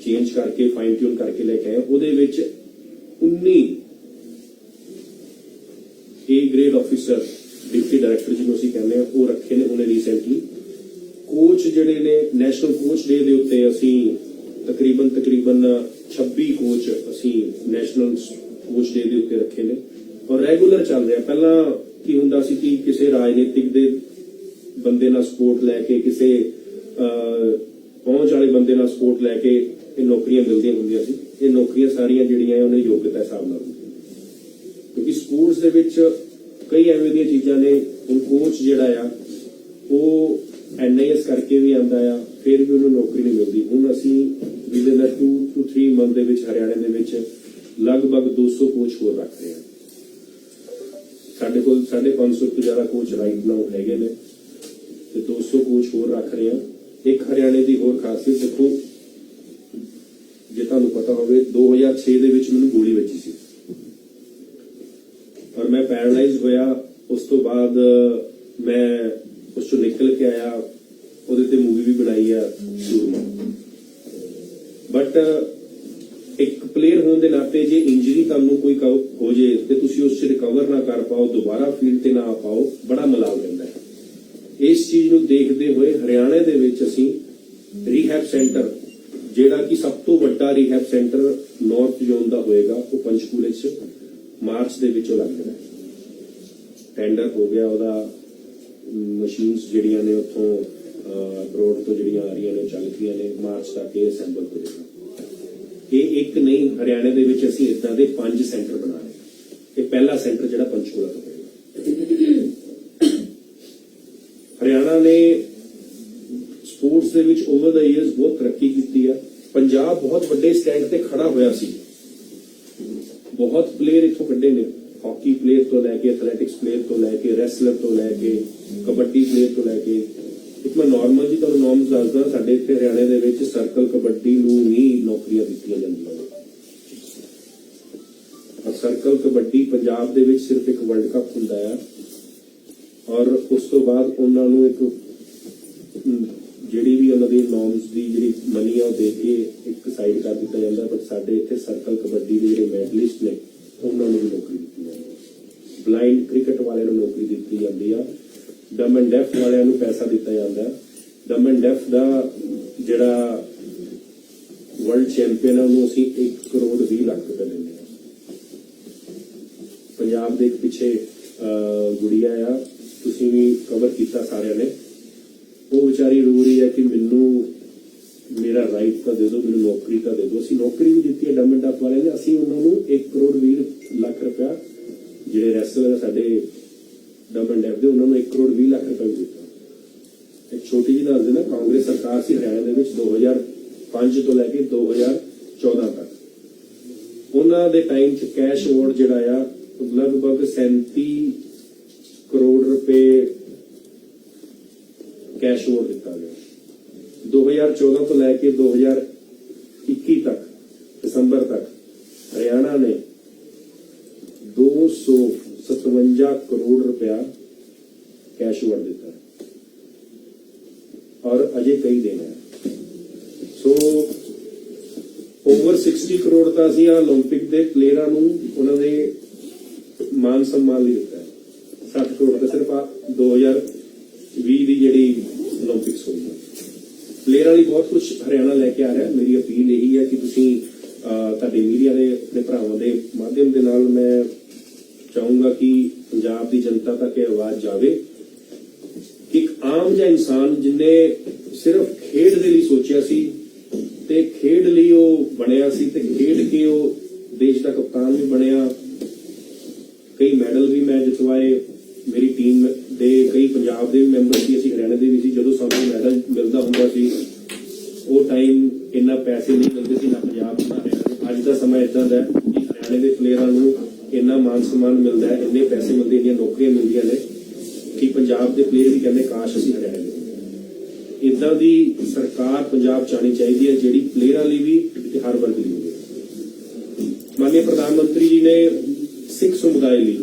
ਚੇਂਜ ਕਰਕੇ ਫਾਈਨ ਟਿਊਨ ਕਰਕੇ ਲੈ ਕੇ ਆਏ। ਉਹਦੇ ਵਿੱਚ 19 A grade officer, deputy director ਜਿਹਨੂੰ ਅਸੀਂ ਕਹਿੰਦੇ ਆ, ਉਹ ਰੱਖੇ ਨੇ ਉਹਨੇ ਰੀਸੈਂਟਲੀ। ਕੋਚ ਜਿਹੜੇ ਨੇ, ਨੈਸ਼ਨਲ ਕੋਚ ਡੇ ਦੇ ਉੱਤੇ ਅਸੀਂ ਤਕਰੀਬਨ 26 ਕੋਚ ਅਸੀਂ ਨੈਸ਼ਨਲ ਕੋਚ ਡੇ ਦੇ ਉੱਤੇ ਰੱਖੇ ਨੇ ਔਰ ਰੈਗੂਲਰ ਚੱਲ ਰਿਹਾ। ਪਹਿਲਾਂ ਕੀ ਹੁੰਦਾ ਸੀ ਕਿ ਕਿਸੇ ਰਾਜਨੀਤਿਕ ਦੇ ਬੰਦੇ ਨਾਲ ਸਪੋਰਟ ਲੈ ਕੇ, ਕਿਸੇ ਪਹੁੰਚ ਵਾਲੇ ਬੰਦੇ ਨਾਲ ਸਪੋਰਟ ਲੈ ਕੇ ਇਹ ਨੌਕਰੀਆਂ ਮਿਲਦੀਆਂ ਹੁੰਦੀਆਂ ਸੀ। ਇਹ ਨੌਕਰੀਆਂ ਸਾਰੀਆਂ ਜਿਹੜੀਆਂ ਉਹਨਾਂ ਦੀ ਯੋਗਤਾ ਹਿਸਾਬ ਨਾਲ ਹੁੰਦੀਆਂ, ਕਿਉਂਕਿ ਸਪੋਰਟਸ ਦੇ ਵਿੱਚ ਕਈ ਐਵੇਂ ਦੀਆਂ ਚੀਜ਼ਾਂ ਨੇ। ਹੁਣ ਕੋਚ ਜਿਹੜਾ ਆ ਉਹ NIS ਕਰਕੇ ਵੀ ਆਉਂਦਾ ਆ, ਫਿਰ ਵੀ ਉਹਨੂੰ ਨੌਕਰੀ ਨਹੀਂ ਮਿਲਦੀ। ਹੁਣ ਅਸੀਂ ਵਿਦਿਨ 2 to 3 ਮੰਥ ਦੇ ਵਿੱਚ ਹਰਿਆਣੇ ਦੇ ਵਿੱਚ ਲਗਭਗ 200 ਕੋਚ ਹੋਰ ਰੱਖ ਰਹੇ ਹਾਂ। ਸਾਡੇ ਕੋਲ 550 ਤੋਂ ਜ਼ਿਆਦਾ ਕੋਚ ਰਾਈਟ ਨਾਓ ਹੈਗੇ ਨੇ ਤੇ 200 ਕੋਚ ਹੋਰ ਰੱਖ ਰਹੇ ਹਾਂ। ਇੱਕ ਹਰਿਆਣੇ ਦੀ ਹੋਰ ਖਾਸੀਅਤ ਦੇਖੋ, ਜੇ ਤੁਹਾਨੂੰ ਪਤਾ ਹੋਵੇ 2006 ਦੇ ਵਿੱਚ ਮੈਨੂੰ ਗੋਲੀ ਵੱਜੀ ਸੀ ਔਰ ਮੈਂ ਪੈਰਾਲਾਈਜ਼ ਹੋਇਆ। ਉਸ ਤੋਂ ਬਾਅਦ ਮੈਂ ਉਸ ਚੋਂ ਨਿਕਲ ਕੇ ਆਇਆ, ਉਹਦੇ ਤੇ ਮੂਵੀ ਵੀ ਬਣਾਈ ਆ ਸੂਰਮਾ। ਬਟ ਇੱਕ ਪਲੇਅਰ ਹੋਣ ਦੇ ਨਾਤੇ ਜੇ ਇੰਜਰੀ ਤੁਹਾਨੂੰ ਕੋਈ ਹੋ ਜੇ ਤੇ ਤੁਸੀਂ ਉਸ 'ਚ ਰਿਕਵਰ ਨਾ ਕਰ ਪਾਓ, ਦੁਬਾਰਾ ਫੀਲਡ ਤੇ ਨਾ ਆ ਪਾਓ, ਬੜਾ ਮਲਾਲ ਪੈਂਦਾ ਹੈ। ਇਸ ਚੀਜ਼ ਨੂੰ ਦੇਖਦੇ ਹੋਏ ਹਰਿਆਣੇ ਦੇ ਵਿੱਚ ਅਸੀਂ ਰੀਹੈਬ ਸੈਂਟਰ, ਜਿਹੜਾ ਕਿ ਸਭ ਤੋਂ ਵੱਡਾ ਰੀਹੈਬ ਸੈਂਟਰ ਨਾਰਥ ਜ਼ੋਨ ਦਾ ਹੋਏਗਾ, ਉਹ ਪੰਚਕੂਲੇ 'ਚ ਮਾਰਚ ਦੇ ਵਿੱਚ ਲੱਗ ਜਾਣਾ। ਟੈਂਡਰ ਹੋ ਗਿਆ ਉਹਦਾ, ਮਸ਼ੀਨਸ ਜਿਹੜੀਆਂ ਨੇ ਉੱਥੋਂ ਅਬਰੋਡ ਤੋਂ ਜਿਹੜੀਆਂ ਆ ਰਹੀਆਂ ਨੇ, ਚੱਲ ਰਹੀਆਂ ਨੇ। ਮਾਰਚ ਤੱਕ ਇਹ ਅਸੈਂਬਲ ਹੋ ਜਾਏਗਾ। ਇਹ ਇੱਕ ਨਹੀਂ, ਹਰਿਆਣੇ ਦੇ ਵਿੱਚ ਅਸੀਂ ਇਦਾਂ ਦੇ 5 ਸੈਂਟਰ ਬਣਾ ਰਹੇ। ਇਹ ਪਹਿਲਾ ਸੈਂਟਰ ਜਿਹੜਾ ਪੰਚਕੂਲਾ ਤੋਂ ਹੋਏਗਾ। ਹਰਿਆਣਾ ਨੇ ਸਪੋਰਟਸ ਦੇ ਵਿੱਚ ਓਵਰ ਦਾ ਇਅਰਸ ਬਹੁਤ ਤਰੱਕੀ ਕੀਤੀ ਹੈ। ਪੰਜਾਬ ਬਹੁਤ ਵੱਡੇ ਸਟੈਂਡ ਤੇ ਖੜਾ ਹੋਇਆ ਸੀ। ਬਹੁਤ ਪਲੇਅਰ ਇੱਥੋਂ ਕੱਢੇ ਨੇ, ਹਾਕੀ ਪਲੇਅਰ ਤੋਂ ਲੈ ਕੇ, ਐਥਲੈਟਿਕਸ ਪਲੇਅਰ ਤੋਂ ਲੈ ਕੇ, ਰੈਸਲਰ ਤੋਂ ਲੈ ਕੇ, ਕਬੱਡੀ ਪਲੇਅਰ ਤੋਂ ਲੈ ਕੇ। ਇੱਕ ਮੈਂ ਨਾਰਮਲ ਜੀ ਤੁਹਾਨੂੰ ਨੋਰਮਸ ਦੱਸਦਾ, ਸਾਡੇ ਇੱਥੇ ਹਰਿਆਣੇ ਦੇ ਵਿੱਚ ਸਰਕਲ ਕਬੱਡੀ ਨੂੰ ਵੀ ਨੌਕਰੀਆਂ ਦਿੱਤੀਆਂ ਜਾਂਦੀਆਂ ਨੇ। ਔਰ ਸਰਕਲ ਕਬੱਡੀ ਪੰਜਾਬ ਦੇ ਵਿੱਚ ਸਿਰਫ ਇੱਕ ਵਰਲਡ ਕੱਪ ਹੁੰਦਾ ਆ ਔਰ ਉਸ ਤੋਂ ਬਾਅਦ ਉਹਨਾਂ ਨੂੰ ਇੱਕ ਜਿਹੜੀ ਵੀ ਉਹਨਾਂ ਦੀ ਨੋਰਮਸ ਦੀ ਜਿਹੜੀ ਮਨੀ ਆ ਉਹ ਦੇ ਕੇ ਇੱਕ ਸਾਈਡ ਕਰ ਦਿੱਤਾ ਜਾਂਦਾ। ਬਟ ਸਾਡੇ ਇੱਥੇ ਸਰਕਲ ਕਬੱਡੀ ਦੇ ਜਿਹੜੇ ਮੈਡਲਿਸਟ ਨੇ ਉਹਨਾਂ ਨੂੰ ਵੀ ਨੌਕਰੀ ਦਿੱਤੀ ਜਾਂਦੀ ਹੈ। ਬਲਾਈਂਡ ਕ੍ਰਿਕਟ ਵਾਲਿਆਂ ਨੂੰ ਨੌਕਰੀ ਦਿੱਤੀ ਜਾਂਦੀ ਆ। ਡਮ ਐਂਡ ਡੈਫ ਵਾਲਿਆਂ ਨੂੰ ਪੈਸਾ ਦਿੱਤਾ ਜਾਂਦਾ। ਡਮ ਐਂਡ ਡੈਫ ਦਾ ਜਿਹੜਾ ਵਰਲਡ ਚੈਂਪੀਅਨ ਹੈ ਉਹਨੂੰ ਅਸੀਂ 1 ਕਰੋੜ 20 ਲੱਖ ਰੁਪਏ ਦਿੰਦੇ ਹਾਂ। ਪੰਜਾਬ ਦੇ ਇੱਕ ਪਿੱਛੇ ਗੁੜੀਆ ਆ, ਤੁਸੀਂ ਵੀ ਕਵਰ ਕੀਤਾ ਸਾਰਿਆਂ ਨੇ। ਉਹ ਵਿਚਾਰੀ ਰੋ ਰਹੀ ਹੈ ਕਿ ਮੈਨੂੰ ਮੇਰਾ ਰਾਈਟ ਤਾਂ ਦੇ ਦਿਓ, ਮੈਨੂੰ ਨੌਕਰੀ ਤਾਂ ਦੇ ਦਿਓ। ਅਸੀਂ ਨੌਕਰੀ ਵੀ ਦਿੱਤੀ ਹੈ ਡਮ ਐਂਡ ਡੈਫ ਵਾਲਿਆਂ ਨੇ। ਅਸੀਂ ਉਹਨਾਂ ਨੂੰ 1 ਕਰੋੜ 20 ਲੱਖ ਰੁਪਇਆ, ਜਿਹੜੇ ਰੈਸਲਰ ਸਾਡੇ ਡਮ ਐਂਡ ਡੈਫ ਦੇ, ਉਹਨਾਂ ਨੂੰ 1 ਕਰੋੜ 20 ਲੱਖ ਰੁਪਏ ਵੀ ਦਿੱਤਾ। ਇੱਕ ਛੋਟੀ ਜਿਹੀ ਦੱਸ ਦੇਣਾ, ਕਾਂਗਰਸ ਸਰਕਾਰ ਸੀ ਹਰਿਆਣਾ ਦੇ ਵਿੱਚ 2000 2005 ਤੋਂ ਲੈ ਕੇ 2014 ਤੱਕ ਉਹਨਾਂ ਦੇ ਟਾਈਮ 'ਚ ਕੈਸ਼ ਅਵਾਰਡ ਜਿਹੜਾ ਆ ਲਗਭਗ 37 ਕਰੋੜ ਰੁਪਏ ਕੈਸ਼ ਅਵਾਰਡ ਦਿੱਤਾ ਗਿਆ। 2014 ਤੋਂ ਲੈ ਕੇ 2021 ਤੱਕ ਦਸੰਬਰ ਤੱਕ ਹਰਿਆਣਾ ਨੇ 257 ਕਰੋੜ रुपया कैश अवार्ड दिता है और अजे कई दिन है। सो ओवर 60 करोड़ का असीं ओलंपिक के प्लेयरां नूं उन्हां दे मान सम्मान लई दिता है। 60 करोड़ का सिर्फ 2020 की जिहड़ी ओलंपिक्स होई है प्लेयरां लई बहुत कुछ हरियाणा लैके आ रहा है। मेरी अपील यही है कि तुसीं ਤੁਹਾਡੇ ਮੀਡੀਆ ਦੇ ਆਪਣੇ ਭਰਾਵਾਂ ਦੇ ਮਾਧਿਅਮ ਦੇ ਨਾਲ ਮੈਂ ਚਾਹੂੰਗਾ ਕਿ ਪੰਜਾਬ ਦੀ ਜਨਤਾ ਤੱਕ ਇਹ ਆਵਾਜ਼ ਜਾਵੇ ਕਿ ਇੱਕ ਆਮ ਜਿਹਾ ਇਨਸਾਨ ਜਿਨੇ ਸਿਰਫ ਖੇਡ ਦੇ ਲਈ ਸੋਚਿਆ ਸੀ ਤੇ ਖੇਡ ਲਈ ਉਹ ਬਣਿਆ ਸੀ ਤੇ ਖੇਡ ਕੇ ਉਹ ਦੇਸ਼ ਦਾ ਕਪਤਾਨ ਵੀ ਬਣਿਆ। ਕਈ ਮੈਡਲ ਵੀ ਮੈਂ ਜਿਤਵਾਏ। ਮੇਰੀ ਟੀਮ ਦੇ ਕਈ ਪੰਜਾਬ ਦੇ ਵੀ ਮੈਂਬਰ ਸੀ, ਅਸੀਂ ਹਰਿਆਣਾ ਦੇ ਵੀ ਸੀ। ਜਦੋਂ ਸਾਨੂੰ ਮੈਡਲ ਮਿਲਦਾ ਹੁੰਦਾ ਸੀ ਉਹ ਟਾਈਮ ਇੰਨਾ ਪੈਸੇ ਨਹੀਂ ਮਿਲਦੇ ਸੀ ਨਾ ਪੰਜਾਬ ਨਾ ਹਰਿਆਣਾ। ਅੱਜ ਦਾ ਸਮਾਂ ਇਦਾਂ ਦਾ ਕਿ ਹਰਿਆਣੇ ਦੇ ਪਲੇਅਰਾਂ ਨੂੰ ਇੰਨਾ ਮਾਨ ਸਨਮਾਨ ਮਿਲਦਾ ਹੈ, ਇੰਨੇ ਪੈਸੇ ਮਿਲਦੇ, ਇੰਨੀਆਂ ਨੌਕਰੀਆਂ ਮਿਲਦੀਆਂ ਨੇ ਕਿ ਪੰਜਾਬ ਦੇ ਪਲੇਅਰ ਵੀ ਕਹਿੰਦੇ ਕਾਸ਼ ਅਸੀਂ ਹਰਿਆਣੇ ਦੇ। ਇਦਾਂ ਦੀ ਸਰਕਾਰ ਪੰਜਾਬ ਚ ਆਉਣੀ ਚਾਹੀਦੀ ਹੈ ਜਿਹੜੀ ਪਲੇਅਰਾਂ ਲਈ ਵੀ ਤੇ ਹਰ ਵਰਗ ਲਈ ਹੋਵੇ। ਮਾਨनीय ਪ੍ਰਧਾਨ ਮੰਤਰੀ ਜੀ ਨੇ ਸਿੱਖ ਸਮੁਦਾਇ ਲਈ,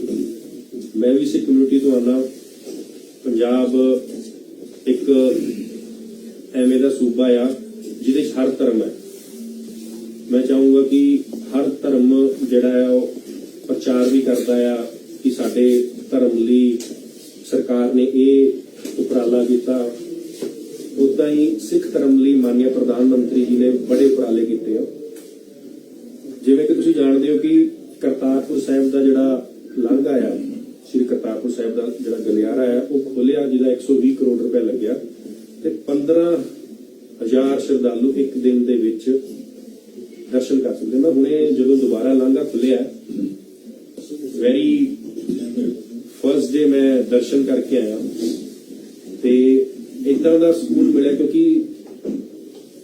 ਮੈਂ ਵੀ ਸਿੱਖ ਕਮਿਊਨਿਟੀ ਤੋਂ ਆਉਣਾ, ਪੰਜਾਬ ਇੱਕ ਐਵੇਂ ਦਾ ਸੂਬਾ ਆ ਜਿਹਦੇ 'ਚ ਹਰ ਧਰਮ ਹੈ। ਮੈਂ ਚਾਹੂੰਗਾ ਕਿ ਹਰ ਧਰਮ ਜਿਹੜਾ ਹੈ ਉਹ ਪ੍ਰਚਾਰ ਵੀ ਕਰਦਾ ਆ ਕਿ ਸਾਡੇ ਧਰਮ ਲਈ ਸਰਕਾਰ ਨੇ ਇਹ ਉਪਰਾਲਾ ਕੀਤਾ। ਉਦਾਂ ਹੀ ਸਿੱਖ ਧਰਮ ਲਈ ਮਾਨनीय ਪ੍ਰਧਾਨ ਮੰਤਰੀ ਜੀ ਨੇ ਬੜੇ ਉਪਰਾਲੇ ਕੀਤੇ ਆ। ਜਿਵੇਂ ਕਿ ਤੁਸੀਂ ਜਾਣਦੇ ਹੋ ਕਿ ਕਰਤਾਰਪੁਰ ਸਾਹਿਬ ਦਾ ਜਿਹੜਾ ਲਾਂਘਾ ਆ, ਸ਼੍ਰੀ ਕਰਤਾਰਪੁਰ ਸਾਹਿਬ ਦਾ ਜਿਹੜਾ ਗਲਿਆਰਾ ਹੈ ਉਹ ਖੋਲਿਆ, ਜਿਹਦਾ 120 ਕਰੋੜ ਰੁਪਏ ਲੱਗਿਆ ਤੇ 15,000 ਸ਼ਰਧਾਲੂ ਇੱਕ ਦਿਨ ਦੇ ਵਿੱਚ ਦਰਸ਼ਨ ਕਰ ਸਕਦੇ। ਮੈਂ ਹੁਣੇ ਜਦੋਂ ਦੁਬਾਰਾ ਲਾਂਘਾ ਖੁੱਲਿਆ ਵੈਰੀ ਫਰਸਟ ਡੇ ਮੈਂ ਦਰਸ਼ਨ ਕਰਕੇ ਆਇਆ ਤੇ ਇਦਾਂ ਦਾ ਸਕੂਨ ਮਿਲਿਆ ਕਿਉਂਕਿ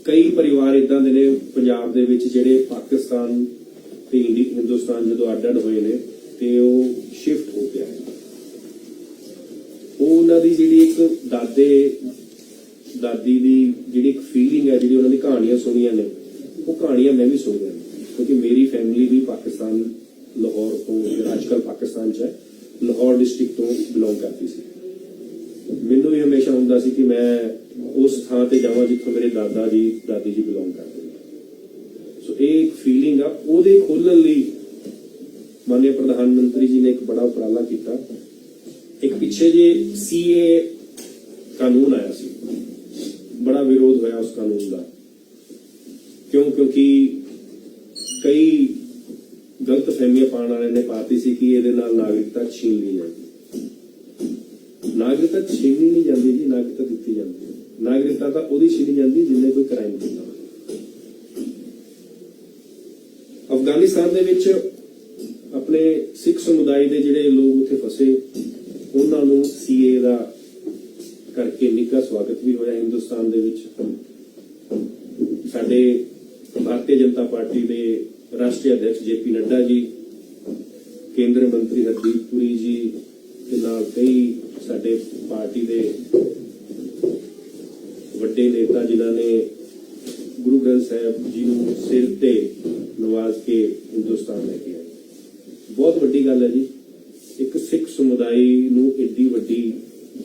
ਕਈ ਪਰਿਵਾਰ ਇਦਾਂ ਦੇ ਨੇ ਪੰਜਾਬ ਦੇ ਵਿੱਚ ਜਿਹੜੇ ਪਾਕਿਸਤਾਨ ਤੇ ਹਿੰਦੁਸਤਾਨ ਜਦੋਂ ਅੱਡ ਹੋਏ ਨੇ ਤੇ ਉਹ ਸ਼ਿਫਟ ਹੋ ਗਿਆ। ਉਹ ਉਹਨਾਂ ਦੀ ਜਿਹੜੀ ਇੱਕ ਦਾਦੀ ਦੀ ਜਿਹੜੀ ਇੱਕ ਫੀਲਿੰਗ ਹੈ, ਜਿਹੜੀ ਉਹਨਾਂ ਦੀ ਕਹਾਣੀਆਂ ਸੁਣੀਆਂ ਨੇ, ਉਹ ਕਹਾਣੀਆਂ ਮੈਂ ਵੀ ਸੁਣੀਆਂ ਨੇ ਕਿਉਂਕਿ ਮੇਰੀ ਫੈਮਿਲੀ ਵੀ ਪਾਕਿਸਤਾਨ ਲਾਹੌਰ ਤੋਂ, ਜਿਹੜਾ ਅੱਜ ਕੱਲ੍ਹ ਪਾਕਿਸਤਾਨ 'ਚ ਹੈ, ਲਾਹੌਰ ਡਿਸਟ੍ਰਿਕਟ ਤੋਂ ਬਿਲੋਂਗ ਕਰਦੀ ਸੀ। ਮੈਨੂੰ ਵੀ ਹਮੇਸ਼ਾ ਹੁੰਦਾ ਸੀ ਕਿ ਮੈਂ ਉਸ ਥਾਂ ਤੇ ਜਾਵਾਂ ਜਿੱਥੋਂ ਮੇਰੇ ਦਾਦੀ ਜੀ ਬਿਲੋਂਗ ਕਰਦੇ ਨੇ। ਸੋ ਇਹ ਇੱਕ ਫੀਲਿੰਗ ਆ, ਉਹਦੇ ਖੋਲ੍ਹਣ ਲਈ ਮਾਨनीय ਪ੍ਰਧਾਨ ਮੰਤਰੀ ਜੀ ਨੇ ਇੱਕ ਬੜਾ ਉਪਰਾਲਾ ਕੀਤਾ। ਇੱਕ ਪਿੱਛੇ ਜੇ CA ਕਾਨੂੰਨ ਆਇਆ ਸੀ, ਬੜਾ ਵਿਰੋਧ ਹੋਇਆ ਉਸ ਕਾਨੂੰਨ ਦਾ। ਕਿਉਂਕਿ ਕਈ ਗਲਤ ਫਹਿਮੀਆਂ ਪਾਉਣ ਵਾਲਿਆਂ ਨੇ ਪਾਤੀ ਸੀ ਕਿ ਇਹਦੇ ਨਾਲ ਨਾਗਰਿਕਤਾ ਛੀਨ ਲਈ ਜਾਏਗੀ। ਨਾਗਰਿਕਤਾ ਛੀਨੀ ਨਹੀਂ ਜਾਂਦੀ ਜੀ, ਨਾਗਰਿਕਤਾ ਦਿੱਤੀ ਜਾਂਦੀ ਹੈ। ਨਾਗਰਿਕਤਾ ਤਾਂ ਉਹਦੀ ਛੀਨੀ ਜਾਂਦੀ ਜਿਹਨੇ ਕੋਈ ਕ੍ਰਾਈਮ ਕੀਤਾ। ਅਫਗਾਨਿਸਤਾਨ ਦੇ ਵਿੱਚ ਆਪਣੇ ਸਿੱਖ ਸਮੁਦਾਇ ਦੇ ਜਿਹੜੇ ਲੋਕ ਉੱਥੇ ਫਸੇ, ਉਹਨਾਂ ਨੂੰ CA ਦਾ ਕਰਕੇ ਨਿੱਘਾ ਸਵਾਗਤ ਵੀ ਹੋਇਆ ਹਿੰਦੁਸਤਾਨ ਦੇ ਵਿੱਚ। ਸਾਡੇ ਭਾਰਤੀ ਜਨਤਾ ਪਾਰਟੀ ਦੇ ਰਾਸ਼ਟਰੀ ਅਧਿਕਸ਼ JP ਨੱਡਾ ਜੀ, ਕੇਂਦਰ ਮੰਤਰੀ ਹਰਦੀਪ ਪੁਰੀ ਜੀ ਦੇ ਨਾਲ ਕਈ ਸਾਡੇ ਪਾਰਟੀ ਦੇ ਵੱਡੇ ਨੇਤਾ ਜਿਨ੍ਹਾਂ ਨੇ ਗੁਰੂ ਗ੍ਰੰਥ ਸਾਹਿਬ ਜੀ ਨੂੰ ਸਿਰ ਤੇ ਨਵਾਜ਼ ਕੇ ਹਿੰਦੁਸਤਾਨ ਲੈ ਕੇ ਆਏ। ਬਹੁਤ ਵੱਡੀ ਗੱਲ ਹੈ ਜੀ, ਇੱਕ ਸਿੱਖ ਸਮੁਦਾਇ ਨੂੰ ਏਡੀ ਵੱਡੀ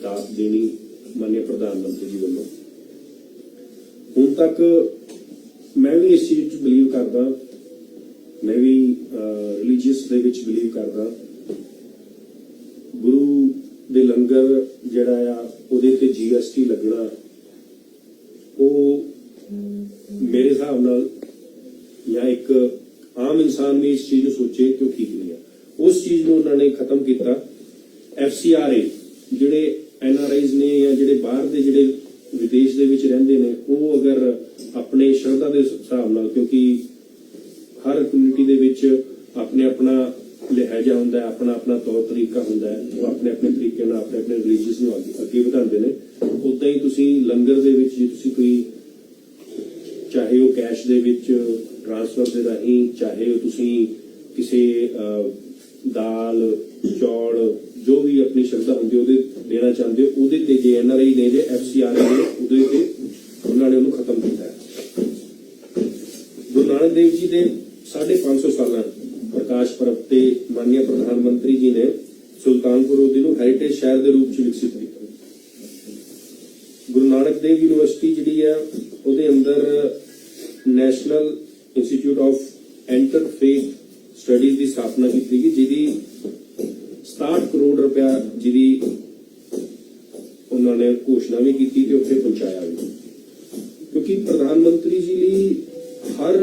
ਦਾਤ ਦੇਣੀ ਮਾਨनीय ਪ੍ਰਧਾਨ ਮੰਤਰੀ ਜੀ ਵੱਲੋਂ। ਹੁਣ ਤੱਕ ਮੈਂ ਵੀ ਇਸ ਚੀਜ਼ 'ਚ ਬਿਲੀਵ ਕਰਦਾ, ਮੈਂ ਵੀ ਰਿਲੀਜੀਅਸ ਦੇ ਵਿੱਚ ਬਿਲੀਵ ਕਰਦਾ। ਗੁਰੂ ਦੇ ਲੰਗਰ ਜਿਹੜਾ ਆ ਉਹਦੇ ਤੇ GST ਲੱਗਣਾ, ਉਹ ਮੇਰੇ ਹਿਸਾਬ ਨਾਲ ਜਾਂ ਇੱਕ ਆਮ ਇਨਸਾਨ ਵੀ ਇਸ ਚੀਜ਼ ਨੂੰ ਸੋਚੇ ਕਿ ਉਹ ਠੀਕ ਨਹੀਂ ਹੈ। ਉਸ ਚੀਜ਼ ਨੂੰ ਉਹਨਾਂ ਨੇ ਖਤਮ ਕੀਤਾ। FCRA ਜਿਹੜੇ NRIs ਨੇ ਜਾਂ ਜਿਹੜੇ ਬਾਹਰ ਦੇ ਜਿਹੜੇ ਵਿਦੇਸ਼ ਦੇ ਵਿੱਚ ਰਹਿੰਦੇ ਨੇ, ਉਹ ਅਗਰ ਆਪਣੇ ਸ਼ਰਧਾ ਦੇ ਹਿਸਾਬ ਨਾਲ, ਕਿਉਂਕਿ ਹਰ ਕਮਿਊਨਿਟੀ ਦੇ ਵਿੱਚ ਆਪਣਾ ਲਹਿਜਾ ਹੁੰਦਾ ਹੈ, ਆਪਣਾ ਤੌਰ ਤਰੀਕਾ ਹੁੰਦਾ ਹੈ, ਉਹ ਆਪਣੇ ਤਰੀਕੇ ਨਾਲ ਆਪਣੇ ਰਿਲੀਜੀਅਸ ਨੂੰ ਅੱਗੇ ਵਧਾਉਂਦੇ ਨੇ। ਉਦਾਂ ਹੀ ਤੁਸੀਂ ਲੰਗਰ ਦੇ ਵਿੱਚ ਜੇ ਤੁਸੀਂ ਕੋਈ ਚਾਹੇ ਉਹ ਕੈਸ਼ ਦੇ ਵਿੱਚ ਟ੍ਰਾਂਸਫਰ ਦੇ ਰਾਹੀਂ, ਚਾਹੇ ਉਹ ਤੁਸੀਂ ਕਿਸੇ ਦਾਲ ਚੌਲ ਜੋ ਵੀ ਆਪਣੀ ਸ਼ਰਧਾ ਹੁੰਦੀ ਉਹਦੇ ਦੇਣਾ ਚਾਹੁੰਦੇ ਹੋ, ਉਹਦੇ ਤੇ ਜੇ NRI ਨੇ, ਜੇ FCRI ਨੇ, ਉਹਦੇ ਤੇ ਉਹਨਾਂ ਨੇ ਉਹਨੂੰ ਖਤਮ ਕੀਤਾ ਹੈ। ਗੁਰੂ ਨਾਨਕ ਦੇਵ ਜੀ ਦੇ 550 ਸਾਲਾਂ ਪ੍ਰਕਾਸ਼ ਪਰਬ ਤੇ ਮਾਨਯ ਪ੍ਰਧਾਨ ਮੰਤਰੀ ਜੀ ਨੇ ਸੁਲਤਾਨਪੁਰ ਲੋਧੀ ਨੂੰ ਹੈਰੀਟੇਜ ਸ਼ਹਿਰ ਦੇ ਰੂਪ ਚ ਵਿਕਸਿਤ ਕੀਤਾ। ਗੁਰੂ ਨਾਨਕ ਦੇਵ ਯੂਨੀਵਰਸਿਟੀ ਜਿਹੜੀ ਹੈ ਉਹਦੇ ਅੰਦਰ national institute of interfaith studies ਦੀ ਸਥਾਪਨਾ ਕੀਤੀ ਗਈ, ਜਿਹਦੀ 67 ਕਰੋੜ ਰੁਪਇਆ ਜਿਹਦੀ ਉਹਨਾਂ ਨੇ ਘੋਸ਼ਣਾ ਵੀ ਕੀਤੀ ਤੇ ਉੱਥੇ ਪਹੁੰਚਾਇਆ ਵੀ। ਕਿਉਂਕਿ ਪ੍ਰਧਾਨ ਮੰਤਰੀ ਜੀ ਲਈ ਹਰ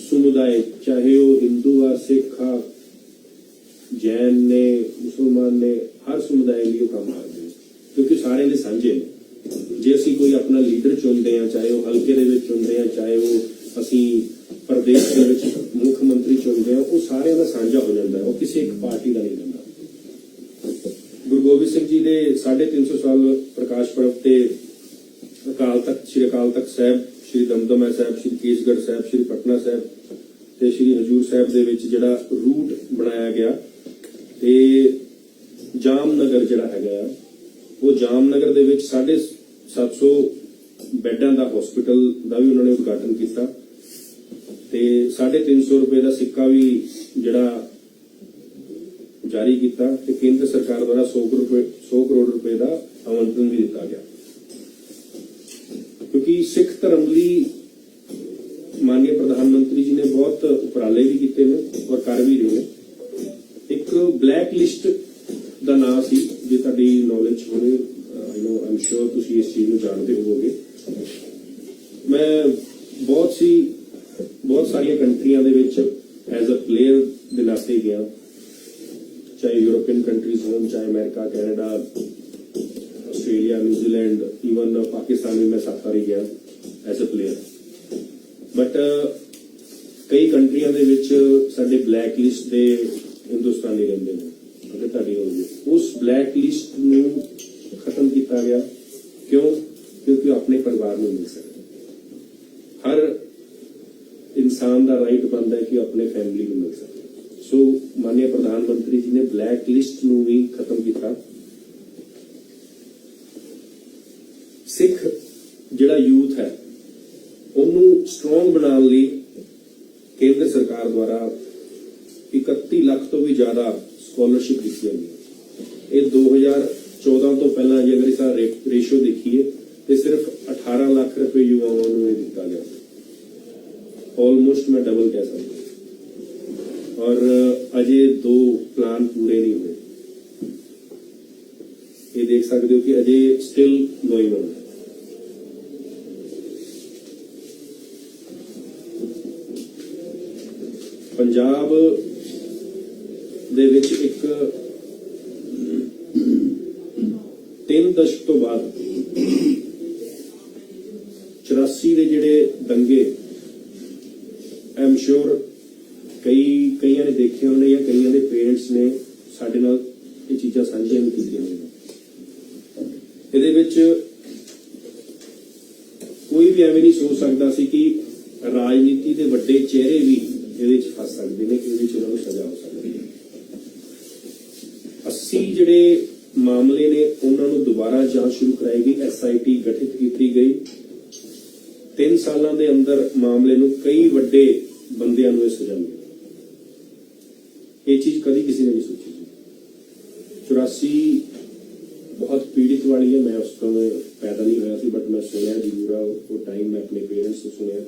ਸਮੁਦਾਇ, ਚਾਹੇ ਉਹ ਹਿੰਦੂ ਆ, ਸਿੱਖ ਆ, ਜੈਨ ਨੇ, ਮੁਸਲਮਾਨ ਨੇ, ਹਰ ਸਮੁਦਾਇ ਲਈ ਉਹ ਕੰਮ ਕਰਦੇ ਨੇ, ਕਿਉਂਕਿ ਸਾਰਿਆਂ ਦੇ ਸਾਂਝੇ ਨੇ। ਜੇ ਅਸੀਂ ਕੋਈ ਆਪਣਾ ਲੀਡਰ ਚੁਣਦੇ ਆ, ਚਾਹੇ ਉਹ ਹਲਕੇ ਦੇ ਵਿੱਚ ਚੁਣਦੇ ਆ, ਚਾਹੇ ਉਹ ਅਸੀਂ ਪ੍ਰਦੇਸ਼ ਦੇ ਵਿੱਚ ਮੁੱਖ ਮੰਤਰੀ ਚੁਣਦੇ ਆ, ਉਹ ਸਾਰਿਆਂ ਦਾ ਸਾਂਝਾ ਹੋ ਜਾਂਦਾ ਹੈ, ਉਹ ਕਿਸੇ ਇੱਕ ਪਾਰਟੀ ਦਾ ਨਹੀਂ ਹੁੰਦਾ। ਗੁਰੂ ਗੋਬਿੰਦ ਸਿੰਘ ਜੀ ਦੇ 350 ਸਾਲ ਪ੍ਰਕਾਸ਼ ਪਰਬ ਤੇ ਅਕਾਲ ਤਖਤ, ਸ੍ਰੀ ਅਕਾਲ ਤਖਤ ਸਾਹਿਬ, ਸ੍ਰੀ ਦਮਦਮਾ ਸਾਹਿਬ, ਸ੍ਰੀ ਕੇਸਗੜ੍ਹ ਸਾਹਿਬ, ਸ੍ਰੀ ਪਟਨਾ ਸਾਹਿਬ ਤੇ ਸ੍ਰੀ ਹਜੂਰ ਸਾਹਿਬ ਦੇ ਵਿੱਚ ਜਿਹੜਾ ਰੂਟ ਬਣਾਇਆ ਗਿਆ, ਤੇ ਜਾਮਨਗਰ ਜਿਹੜਾ ਹੈਗਾ ਉਹ ਜਾਮਨਗਰ ਦੇ ਵਿੱਚ 750 ਬੈੱਡਾਂ ਦਾ ਹਸਪੀਟਲ ਦਾ ਵੀ ਉਹਨਾਂ ਨੇ ਉਦਘਾਟਨ ਕੀਤਾ ਤੇ 350 ਰੁਪਏ ਦਾ ਸਿੱਕਾ ਵੀ ਜਿਹੜਾ ਜਾਰੀ ਕੀਤਾ ਤੇ ਕੇਂਦਰ ਸਰਕਾਰ ਦੁਆਰਾ 100 ਕਰੋੜ ਰੁਪਏ ਦਾ ਆਮੰਤਰਨ ਵੀ ਦਿੱਤਾ ਗਿਆ। ਕਿਉਂਕਿ ਸਿੱਖ ਧਰਮ ਲਈ ਮਾਨਯ ਪ੍ਰਧਾਨ ਮੰਤਰੀ ਜੀ ਨੇ ਬਹੁਤ ਉਪਰਾਲੇ ਵੀ ਕੀਤੇ ਨੇ ਔਰ ਕਰ ਵੀ ਰਹੇ ਨੇ। ਇੱਕ ਬਲੈਕ ਲਿਸਟ ਦਾ ਨਾਮ ਸੀ, ਜੇ ਤੁਹਾਡੀ ਨੌਲੇਜ ਹੋਵੇ, ਆਮ ਸ਼ੋਰ ਤੁਸੀਂ ਇਸ ਚੀਜ਼ ਨੂੰ ਜਾਣਦੇ ਹੋਵੋਗੇ। ਮੈਂ ਬਹੁਤ ਸਾਰੀਆਂ ਕੰਟਰੀਆਂ ਦੇ ਵਿੱਚ ਐਜ਼ ਅ ਪਲੇਅਰ ਦੇ ਨਾਤੇ ਗਿਆ, ਚਾਹੇ ਯੂਰੋਪੀਅਨ ਕੰਟਰੀਜ਼ ਹੋਣ, ਚਾਹੇ America, Canada, Australia, New Zealand, even Pakistan ਵੀ ਮੈਂ 7 ਵਾਰੀ ਗਿਆ ਐਜ਼ ਅ ਪਲੇਅਰ। ਬਟ ਕਈ ਕੰਟਰੀਆਂ ਦੇ ਵਿੱਚ ਸਾਡੇ ਬਲੈਕ ਲਿਸਟ ਦੇ ਹਿੰਦੁਸਤਾਨੀ ਰਹਿੰਦੇ ਨੇ, ਅਗਰ ਤੁਹਾਡੀ ਹੋਵੇ, ਉਸ ਬਲੈਕ ਲਿਸਟ ਨੂੰ ਖਤਮ ਕੀਤਾ ਗਿਆ। ਕਿਉਂ? ਕਿਉਂਕਿ ਉਹ ਆਪਣੇ ਪਰਿਵਾਰ ਨੂੰ ਮਿਲ ਸਕਦੇ। ਹਰ ਇਨਸਾਨ ਦਾ ਰਾਈਟ ਬਣਦਾ ਹੈ ਕਿ ਉਹ ਆਪਣੇ ਫੈਮਿਲੀ ਨੂੰ ਮਿਲ ਸਕੇ। ਸੋ ਮਾਨਯ ਪ੍ਰਧਾਨ ਮੰਤਰੀ ਜੀ ਨੇ ਬਲੈਕ ਲਿਸਟ ਨੂੰ ਵੀ ਖਤਮ ਕੀਤਾ। ਸਿੱਖ ਜਿਹੜਾ ਯੂਥ ਹੈ ਉਹਨੂੰ ਸਟਰੋਂਗ ਬਣਾਉਣ ਲਈ ਕੇਂਦਰ ਸਰਕਾਰ ਦੁਆਰਾ 31 ਲੱਖ ਤੋਂ ਵੀ ਜ਼ਿਆਦਾ ਸਕਾਲਰਸ਼ਿਪ ਦਿੱਤੀਆਂ ਗਈਆਂ। ਇਹ 2014 ਤੋਂ ਪਹਿਲਾਂ ਜੇ ਅਗਰ ਇਸਦਾ ਰੇਸ਼ੋ ਦੇਖੀਏ ਤੇ ਸਿਰਫ 18 ਲੱਖ ਰੁਪਏ ਯੁਵਾਵਾਂ ਨੂੰ ਇਹ ਦਿੱਤਾ ਗਿਆ ਸੀ। ਆਲਮੋਸਟ ਮੈਂ ਡਬਲ ਕਹਿ ਸਕਦਾ। ਔਰ ਅਜੇ 2 ਪਲਾਨ ਪੂਰੇ ਨਹੀਂ ਹੋਏ। ਇਹ ਦੇਖ ਸਕਦੇ ਹੋ ਕਿ ਅਜੇ ਸਟਿਲ ਗੋਇੰਗ ਔਨ। ਪੰਜਾਬ ਦੇ ਵਿੱਚ ਇੱਕ 3 ਦਸ਼ਕ ਤੋਂ ਬਾਅਦ 84 ਦੇ ਜਿਹੜੇ ਦੰਗੇ, ਆਮ ਸ਼ੋਰ ਕਈਆਂ ਨੇ ਦੇਖੇ ਹੋਣੇ ਜਾਂ ਕਈਆਂ ਦੇ ਪੇਰੈਂਟਸ ਨੇ ਸਾਡੇ ਨਾਲ ਇਹ ਚੀਜ਼ਾਂ ਸਾਂਝੀਆਂ ਵੀ ਕੀਤੀਆਂ ਹੋਣੀਆਂ। ਇਹਦੇ ਵਿੱਚ ਕੋਈ ਵੀ ਐਵੇਂ ਨਹੀਂ ਸੋਚ ਸਕਦਾ ਸੀ ਕਿ ਰਾਜਨੀਤੀ ਦੇ ਵੱਡੇ ਚਿਹਰੇ ਵੀ ਇਹਦੇ ਵਿੱਚ ਫਸ ਸਕਦੇ ਨੇ, ਕਿ ਇਹਦੇ ਵਿੱਚ ਉਹਨਾਂ ਨੂੰ ਸਜ਼ਾ ਹੋ ਸਕਦੀ ਹੈ। 80 ਜਿਹੜੇ ਮਾਮਲੇ ਨੇ ਉਹਨਾਂ ਨੂੰ ਦੁਬਾਰਾ ਜਾਂਚ ਸ਼ੁਰੂ ਕਰਾਈ ਗਈ, SIT ਗਠਿਤ ਕੀਤੀ ਗਈ। 3 ਸਾਲਾਂ ਦੇ ਅੰਦਰ ਮਾਮਲੇ ਨੂੰ ਕਈ ਵੱਡੇ ਬੰਦਿਆਂ ਨੂੰ ਇਹ ਸਜ਼ਾ ਮਿਲੀ। ਇਹ ਚੀਜ਼ ਕਦੀ ਕਿਸੇ ਨੇ ਨਹੀਂ ਸੋਚੀ ਸੀ। 84 ਬਹੁਤ ਪੀੜਿਤ ਵਾਲੀ ਹੈ। ਮੈਂ ਉਸ ਸਮੇਂ ਪੈਦਾ ਨਹੀਂ ਹੋਇਆ ਸੀ, ਬਟ ਮੈਂ ਸੁਣਿਆ ਜ਼ਰੂਰ ਆ ਉਹ ਟਾਈਮ। ਮੈਂ ਆਪਣੇ ਪੇਰੈਂਟਸ ਤੋਂ ਸੁਣਿਆ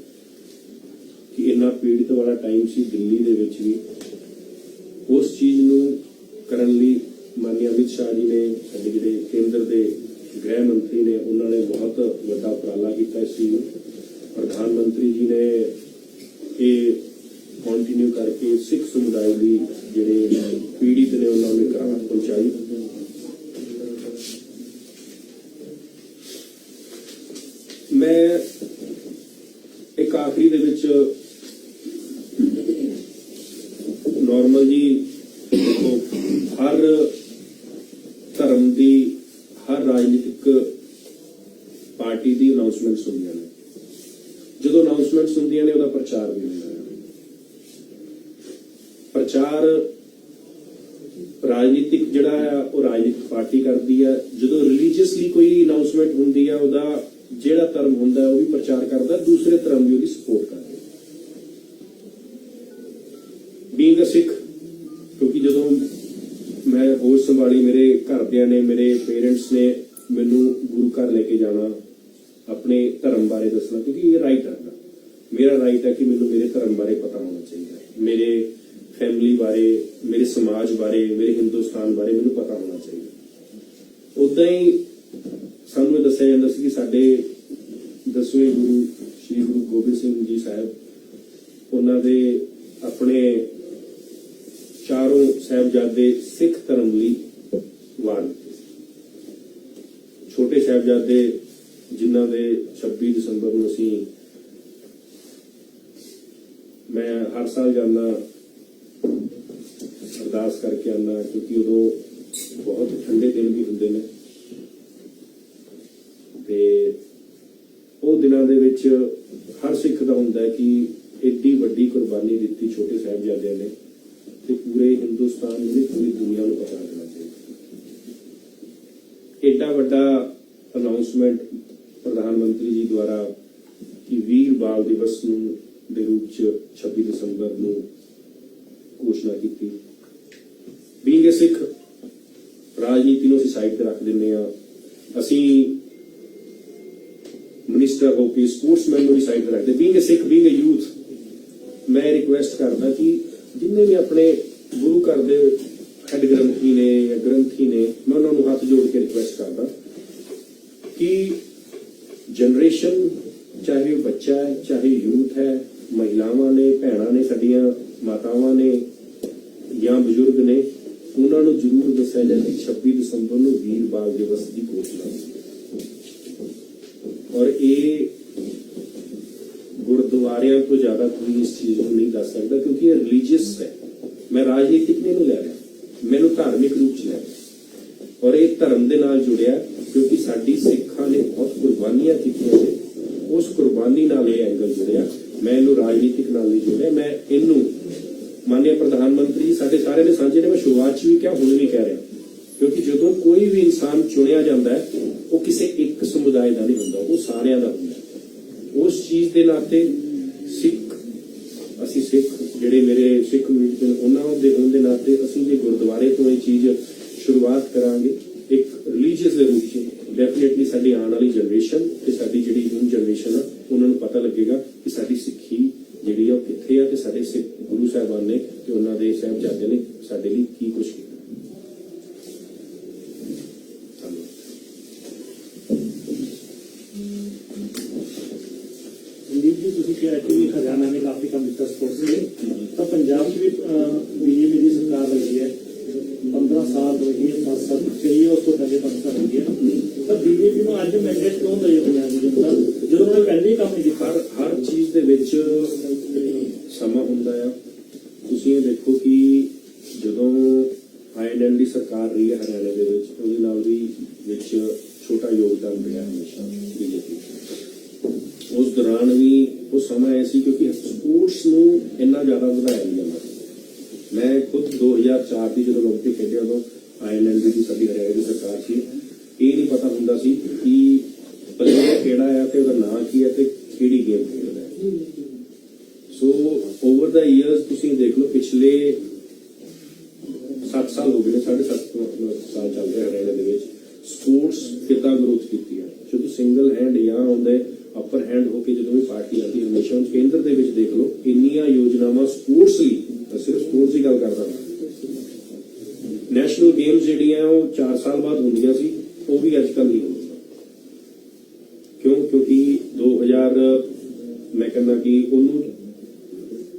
ਕਿ ਇੰਨਾ ਪੀੜਿਤ ਵਾਲਾ ਟਾਈਮ ਸੀ ਦਿੱਲੀ ਦੇ ਵਿੱਚ ਵੀ। ਉਸ ਚੀਜ਼ ਨੂੰ ਕਰਨ ਲਈ ਮਾਨਯ ਅਮਿਤ ਸ਼ਾਹ ਜੀ ਨੇ, ਸਾਡੇ ਜਿਹੜੇ ਕੇਂਦਰ ਦੇ ਗ੍ਰਹਿ ਮੰਤਰੀ ਨੇ, ਉਹਨਾਂ ਨੇ ਬਹੁਤ ਵੱਡਾ ਉਪਰਾਲਾ ਕੀਤਾ ਇਸ ਚੀਜ਼ ਨੂੰ। ਪ੍ਰਧਾਨ ਮੰਤਰੀ ਜੀ ਨੇ ਇਹ ਕੰਟੀਨਿਊ ਕਰਕੇ ਸਿੱਖ ਸਮੁਦਾਇ ਲਈ ਜਿਹੜੇ ਪੀੜਿਤ ਨੇ ਉਹਨਾਂ ਨੂੰ ਰਾਹਤ ਪਹੁੰਚਾਈ। ਮੈਂ ਇੱਕ ਆਖਰੀ ਦੇ ਵਿੱਚ ਨੋਰਮਲ ਜੀ ਹਰ ਧਰਮ ਦੀ, ਹਰ ਰਾਜਨੀਤਿਕ ਪਾਰਟੀ ਦੀ ਅਨਾਉਂਸਮੈਂਟਸ ਹੁੰਦੀਆਂ ਨੇ। ਜਦੋਂ ਅਨਾਉਂਸਮੈਂਟਸ ਪ੍ਰਚਾਰ ਰਾਜਨੀਤਿਕ ਜਿਹੜਾ ਹੈ ਉਹ ਰਾਜਨੀਤਿਕ ਪਾਰਟੀ ਕਰਦੀ ਹੈ। ਜਦੋਂ ਰਿਲੀਜੀਅਸਲੀ ਕੋਈ ਅਨਾਉਂਸਮੈਂਟ ਹੁੰਦੀ ਹੈ, ਉਹਦਾ ਜਿਹੜਾ ਧਰਮ ਹੁੰਦਾ ਹੈ ਉਹ ਵੀ ਪ੍ਰਚਾਰ ਕਰਦਾ, ਦੂਸਰੇ ਧਰਮ ਵੀ ਉਹਦੀ ਸਪੋਰਟ ਕਰਦੇ। ਬੀਇੰਗ ਅ ਸਿੱਖ, ਕਿਉਂਕਿ ਜਦੋਂ ਮੈਂ ਹੋਸ਼ ਸੰਭਾਲੀ, ਮੇਰੇ ਘਰਦਿਆਂ ਨੇ, ਮੇਰੇ ਪੇਰੈਂਟਸ ਨੇ ਮੈਨੂੰ ਗੁਰੂ ਘਰ ਲੈ ਕੇ ਜਾਣਾ, ਆਪਣੇ ਧਰਮ ਬਾਰੇ ਦੱਸਣਾ, ਕਿਉਂਕਿ ਇਹ ਰਾਈਟ ਹੈ। ਮੇਰਾ ਰਾਈਟ ਹੈ ਕਿ ਮੈਨੂੰ ਮੇਰੇ ਧਰਮ ਬਾਰੇ ਪਤਾ ਹੋਣਾ ਚਾਹੀਦਾ ਹੈ, ਮੇਰੇ ਫੈਮਿਲੀ ਬਾਰੇ, ਮੇਰੇ ਸਮਾਜ ਬਾਰੇ, ਮੇਰੇ ਹਿੰਦੁਸਤਾਨ ਬਾਰੇ ਮੈਨੂੰ ਪਤਾ ਹੋਣਾ ਚਾਹੀਦਾ। ਉਦਾਂ ਹੀ ਸਾਨੂੰ ਇਹ ਦੱਸਿਆ ਜਾਂਦਾ ਸੀ ਕਿ ਸਾਡੇ 10ਵੇਂ ਗੁਰੂ ਸ਼੍ਰੀ ਗੁਰੂ ਗੋਬਿੰਦ ਸਿੰਘ ਜੀ ਸਾਹਿਬ, ਉਹਨਾਂ ਦੇ ਆਪਣੇ ਚਾਰੋਂ ਸਾਹਿਬਜ਼ਾਦੇ ਸਿੱਖ ਧਰਮ ਲਈ ਵਾਰ ਦਿੱਤੇ। ਛੋਟੇ ਸਾਹਿਬਜ਼ਾਦੇ ਜਿਨ੍ਹਾਂ ਦੇ 26 ਦਸੰਬਰ ਨੂੰ ਮੈਂ ਹਰ ਸਾਲ ਜਾਂਦਾ, ਅਰਦਾਸ ਕਰਕੇ ਆਉਂਦਾ, ਕਿਉਂਕਿ ਉਦੋਂ ਬਹੁਤ ਠੰਡੇ ਦਿਨ ਵੀ ਹੁੰਦੇ ਨੇ ਤੇ ਉਹ ਦਿਨਾਂ ਦੇ ਵਿੱਚ ਹਰ ਸਿੱਖ ਦਾ ਹੁੰਦਾ ਹੈ ਕਿ ਏਡੀ ਵੱਡੀ ਕੁਰਬਾਨੀ ਦਿੱਤੀ ਛੋਟੇ ਸਾਹਿਬਜ਼ਾਦਿਆਂ ਨੇ ਤੇ ਪੂਰੇ ਹਿੰਦੁਸਤਾਨ ਨੂੰ, ਪੂਰੀ ਦੁਨੀਆ ਨੂੰ ਪਤਾ ਲੱਗਣਾ ਚਾਹੀਦਾ। ਏਡਾ ਵੱਡਾ ਅਨਾਉਂਸਮੈਂਟ ਪ੍ਰਧਾਨ ਮੰਤਰੀ ਜੀ ਦੁਆਰਾ ਕਿ ਵੀਰ ਬਾਲ ਦਿਵਸ ਨੂੰ ਦੇ ਰੂਪ ਚ 26 ਦਸੰਬਰ ਨੂੰ ਘੋਸ਼ਣਾ ਕੀਤੀ। ਬੀਇੰਗ ਅ ਸਿੱਖ, ਰਾਜਨੀਤੀ ਨੂੰ ਅਸੀਂ ਸਾਈਡ ਤੇ ਰੱਖ ਦਿੰਦੇ ਆ, ਅਸੀਂ ਮਿਨਿਸਟਰ ਹੋ ਕੇ ਸਪੋਰਟਸਮੈਨ ਨੂੰ ਵੀ ਸਾਈਡ ਤੇ ਰੱਖਦੇ। Being a Sikh, being a youth, ਮੈਂ ਰਿਕੁਐਸਟ ਕਰਦਾ ਕਿ ਜਿੰਨੇ ਵੀ ਆਪਣੇ ਗੁਰੂ ਘਰ ਦੇ ਹੈਡ ਗ੍ਰੰਥੀ ਨੇ ਜਾਂ ਗ੍ਰੰਥੀ ਨੇ, ਮੈਂ ਉਹਨਾਂ ਨੂੰ ਹੱਥ ਜੋੜ ਕੇ ਰਿਕੁਐਸਟ ਕਰਦਾ ਕਿ ਜਨਰੇਸ਼ਨ, ਚਾਹੇ ਉਹ ਬੱਚਾ ਹੈ, ਚਾਹੇ ਯੂਥ ਹੈ, ਮਹਿਲਾਵਾਂ ਨੇ, ਭੈਣਾਂ ਨੇ, ਸਾਡੀਆਂ ਮਾਤਾਵਾਂ ਨੇ ਜਾਂ ਬਜ਼ੁਰਗ ਨੇ, ਉਹਨਾਂ ਨੂੰ ਜ਼ਰੂਰ ਦੱਸਿਆ ਜਾਏ ਕਿ 26 ਦਸੰਬਰ ਨੂੰ ਵੀਰ ਬਾਲ ਦਿਵਸ ਦੀ ਘੋਸ਼ਣਾ। ਔਰ ਇਹ ਗੁਰਦੁਆਰਿਆਂ ਤੋਂ ਜ਼ਿਆਦਾ ਕੋਈ ਇਸ ਚੀਜ਼ ਨੂੰ ਨਹੀਂ ਦੱਸ ਸਕਦਾ, ਕਿਉਂਕਿ ਇਹ ਰਿਲੀਜੀਅਸ ਹੈ। ਮੈਂ ਰਾਜਨੀਤਿਕ ਨਹੀਂ ਨੂੰ ਲੈ ਰਿਹਾ, ਮੈਨੂੰ ਧਾਰਮਿਕ ਰੂਪ ਚ ਲੈ ਰਿਹਾ, ਔਰ ਇਹ ਧਰਮ ਦੇ ਨਾਲ ਜੁੜਿਆ ਕਿਉਂਕਿ ਸਾਡੀ ਸਿੱਖਾਂ ਨੇ ਬਹੁਤ ਕੁਰਬਾਨੀਆਂ ਕੀਤੀਆਂ ਨੇ। ਉਸ ਕੁਰਬਾਨੀ ਨਾਲ ਇਹ ਐਂਗਲ ਜੁੜਿਆ, ਮੈਂ ਇਹਨੂੰ ਰਾਜਨੀਤਿਕ ਨਾਲ ਨਹੀਂ ਜੋੜਿਆ। ਮੈਂ ਇਹਨੂੰ ਮਾਨਯ ਪ੍ਰਧਾਨ ਮੰਤਰੀ ਸਾਡੇ ਸਾਰਿਆਂ ਦੇ ਸਾਂਝੇ ਨੇ, ਮੈਂ ਸ਼ੁਰੂਆਤ 'ਚ ਵੀ ਕਿਹਾ, ਹੁਣ ਵੀ ਕਹਿ ਰਿਹਾ, ਕਿਉਂਕਿ ਜਦੋਂ ਕੋਈ ਵੀ ਇਨਸਾਨ ਚੁਣਿਆ ਜਾਂਦਾ ਹੈ ਉਹ ਕਿਸੇ ਇੱਕ ਸਮੁਦਾਇ ਦਾ ਨਹੀਂ ਹੁੰਦਾ, ਉਹ ਸਾਰਿਆਂ ਦਾ ਹੁੰਦਾ। ਉਸ ਚੀਜ਼ ਦੇ ਨਾਤੇ ਸਿੱਖ, ਅਸੀਂ ਸਿੱਖ ਜਿਹੜੇ ਮੇਰੇ ਸਿੱਖ ਕਮਿਊਨਿਟੀ ਨੇ, ਉਹਨਾਂ ਦੇ ਹੋਣ ਦੇ ਨਾਤੇ ਅਸੀਂ ਜੇ ਗੁਰਦੁਆਰੇ ਤੋਂ ਇਹ ਚੀਜ਼ ਸ਼ੁਰੂਆਤ ਕਰਾਂਗੇ ਇੱਕ ਰਿਲੀਜੀਅਸ ਦੇ ਰੂਪ 'ਚ, ਡੈਫੀਨੇਟਲੀ ਸਾਡੀ ਆਉਣ ਵਾਲੀ ਜਨਰੇਸ਼ਨ ਤੇ ਸਾਡੀ ਜਿਹੜੀ ਯੂਨ ਜਨਰੇਸ਼ਨ ਆ, ਉਹਨਾਂ ਨੂੰ ਪਤਾ ਲੱਗੇਗਾ ਕਿ ਸਾਡੀ ਸਿੱਖੀ ਜਿਹੜੀ ਆ ਉਹ ਕਿੱਥੇ ਆ ਤੇ ਸਾਡੇ ਸਿੱਖ ਗੁਰੂ ਸਾਹਿਬਾਨ ਨੇ ਤੇ ਉਹਨਾਂ ਦੇ ਸਾਹਿਬਜ਼ਾਦੇ ਨੇ ਸਾਡੇ ਲਈ ਕੀ ਕੁਛ ਕੀਤਾ। संदीप जी, ਤੁਸੀਂ ਕਿਹਾ ਕਿ ਹਰਿਆਣਾ ਨੇ ਕਾਫੀ ਕੰਮ ਕੀਤਾ ਸਪੋਰਟਸ ਲਈ, ਤਾਂ ਪੰਜਾਬ 'ਚ ਵੀ ਬੀਜੇਪੀ ਦੀ ਸਰਕਾਰ ਰਹੀ ਹੈ, 15 ਸਾਲ ਰਹੀ ਹੈ, 7 ਸਾਲ ਕਰੀਏ ਉਸ ਤੋਂ ਪਹਿਲੇ 5 ਸਾਲ ਰਹੀ ਹੈ, ਤਾਂ ਬੀਜੇਪੀ ਨੂੰ ਅੱਜ ਮੈਂਡੇਟ ਕਿਉਂ ਦਈ ਪੰਜਾਬ ਦੀ ਜਨਤਾ ਜਦੋਂ ਉਹਨੇ ਪਹਿਲੇ ਹੀ ਕੰਮ ਨਹੀਂ ਕੀਤਾ? ਹਰ ਚੀਜ਼ ਦੇ ਵਿੱਚ ਸਮਾਂ ਹੁੰਦਾ ਆ। ਤੁਸੀਂ ਇਹ ਦੇਖੋ ਕਿ ਜਦੋਂ ਆਈਐਨਐਲ ਦੀ ਸਰਕਾਰ ਰਹੀ ਹੈ ਹਰਿਆਣਾ ਦੇ ਵਿੱਚ, ਉਹਦੇ ਨਾਲ ਵੀ ਵਿੱਚ ਛੋਟਾ ਯੋਗਦਾਨ ਰਿਹਾ ਹਮੇਸ਼ਾ ਬੀਜੇਪੀ। ਉਸ ਦੌਰਾਨ ਵੀ ਉਹ ਸਮਾਂ ਐਸੀ ਕਿਉਂਕਿ ਸਪੋਰਟਸ ਨੂੰ ਇੰਨਾ ਜ਼ਿਆਦਾ ਵਧਾਇਆ ਨਹੀਂ ਜਾਂਦਾ। ਮੈਂ ਖੁਦ 2004 ਦੀ ਜਦੋਂ ਓਲੰਪਿਕ ਖੇਡਿਆ ਉਦੋਂ ਆਈਐਨਐਲ ਦੀ ਸਾਡੀ ਹਰਿਆਣਾ ਦੀ ਸਰਕਾਰ ਸੀ, ਇਹ ਨਹੀਂ ਪਤਾ ਹੁੰਦਾ ਸੀ ਕਿ ਪਲੇਅਰ ਕਿਹੜਾ ਹੈ ਤੇ ਉਹਦਾ ਨਾਂ ਕੀ ਹੈ ਤੇ ਕਿਹੜੀ ਗੇਮ ਖੇਡਦਾ ਹੈ। ਸੋ ਓਵਰ ਦਾ ਈਅਰਸ ਤੁਸੀਂ ਦੇਖ ਲਓ, ਪਿਛਲੇ 7 ਸਾਲ ਹੋ ਗਏ ਨੇ, 7.5 ਸਾਲ ਚੱਲ ਰਿਹਾ ਹਰਿਆਣਾ ਦੇ ਵਿੱਚ ਸਪੋਰਟਸ ਕਿੱਦਾਂ ਗਰੋਥ ਕੀਤੀ ਹੈ। ਜਦੋਂ ਸਿੰਗਲ ਹੈਂਡ ਜਾਂ ਹੁੰਦੇ ਅਪਰ ਹੈਂਡ ਹੋ ਕੇ ਜਦੋਂ ਵੀ ਪਾਰਟੀ ਆਉਂਦੀ ਹਮੇਸ਼ਾ ਕੇਂਦਰ ਦੇ ਵਿੱਚ ਦੇਖ ਲਓ ਇੰਨੀਆਂ ਯੋਜਨਾਵਾਂ ਸਪੋਰਟਸ ਲਈ, ਸਿਰਫ ਸਪੋਰਟਸ ਦੀ ਗੱਲ ਕਰਦਾ। ਨੈਸ਼ਨਲ ਗੇਮਸ ਜਿਹੜੀਆਂ ਉਹ 4 ਸਾਲ ਬਾਅਦ ਹੁੰਦੀਆਂ ਸੀ, ਉਹ ਵੀ ਅੱਜ ਕੱਲ੍ਹ ਨਹੀਂ ਹੁੰਦੀਆਂ। ਕਿਉਂ? ਕਿਉਂਕਿ 2000 ਮੈਂ ਕਹਿੰਦਾ ਕਿ ਉਹਨੂੰ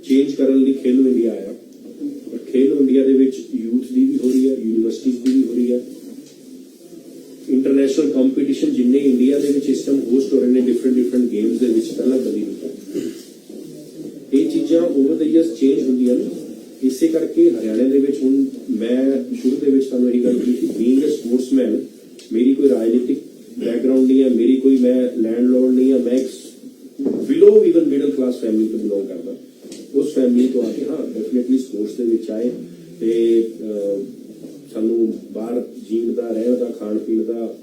ਚੇਂਜ ਕਰਨ ਲਈ ਖੇਲੋ ਇੰਡੀਆ ਆਇਆ, ਪਰ ਖੇਲੋ ਇੰਡੀਆ ਦੇ ਵਿੱਚ ਯੂਥ ਦੀ ਵੀ ਹੋ ਰਹੀ ਹੈ, ਯੂਨੀਵਰਸਿਟੀਜ਼ ਦੀ ਵੀ ਹੋ ਰਹੀ ਹੈ। ਇੰਟਰਨੈਸ਼ਨਲ ਕੰਪੀਟੀਸ਼ਨ ਜਿੰਨੇ ਇੰਡੀਆ ਦੇ ਵਿੱਚ ਇਸ ਟਾਈਮ ਹੋਸਟ ਹੋ ਰਹੇ ਨੇ ਡਿਫਰੈਂਟ ਗੇਮਸ ਦੇ ਵਿੱਚ, ਪਹਿਲਾਂ ਕਦੀ ਨਹੀਂ। ਇਹ ਚੀਜ਼ਾਂ ਓਵਰ ਦ ਈਅਰਸ ਚੇਂਜ ਹੁੰਦੀਆਂ ਨੇ। ਇਸੇ ਕਰਕੇ ਹਰਿਆਣਾ ਦੇ ਵਿੱਚ ਹੁਣ ਮੈਂ ਸ਼ੁਰੂ ਦੇ ਵਿੱਚ ਤੁਹਾਨੂੰ ਇਹ ਗੱਲ ਕੀਤੀ, ਬੀਇੰਗ ਅ ਸਪੋਰਟਸਮੈਨ, ਮੇਰੀ ਕੋਈ ਰਾਜਨੀਤਿਕ ਬੈਕਗ੍ਰਾਉਂਡ ਨਹੀਂ ਹੈ, ਮੇਰੀ ਕੋਈ ਮੈਂ ਲੈਂਡਲੋਰਡ ਨਹੀਂ ਹੈ, ਮੈਂ ਬਿਲੋ ਇਵਨ ਮਿਡਲ ਕਲਾਸ ਫੈਮਿਲੀ ਤੋਂ ਬਿਲੋਂਗ ਕਰਦਾ। ਉਸ ਫੈਮਿਲੀ ਤੋਂ ਆ ਕੇ ਹਾਂ ਡੈਫੀਨਿਟਲੀ ਸਪੋਰਟਸ ਦੇ ਵਿੱਚ ਆਏ ਤੇ ਸਾਨੂੰ ਬਾਹਰ ਜੀਣ ਦਾ ਰਹਿਣ ਦਾ ਖਾਣ ਪੀਣ ਦਾ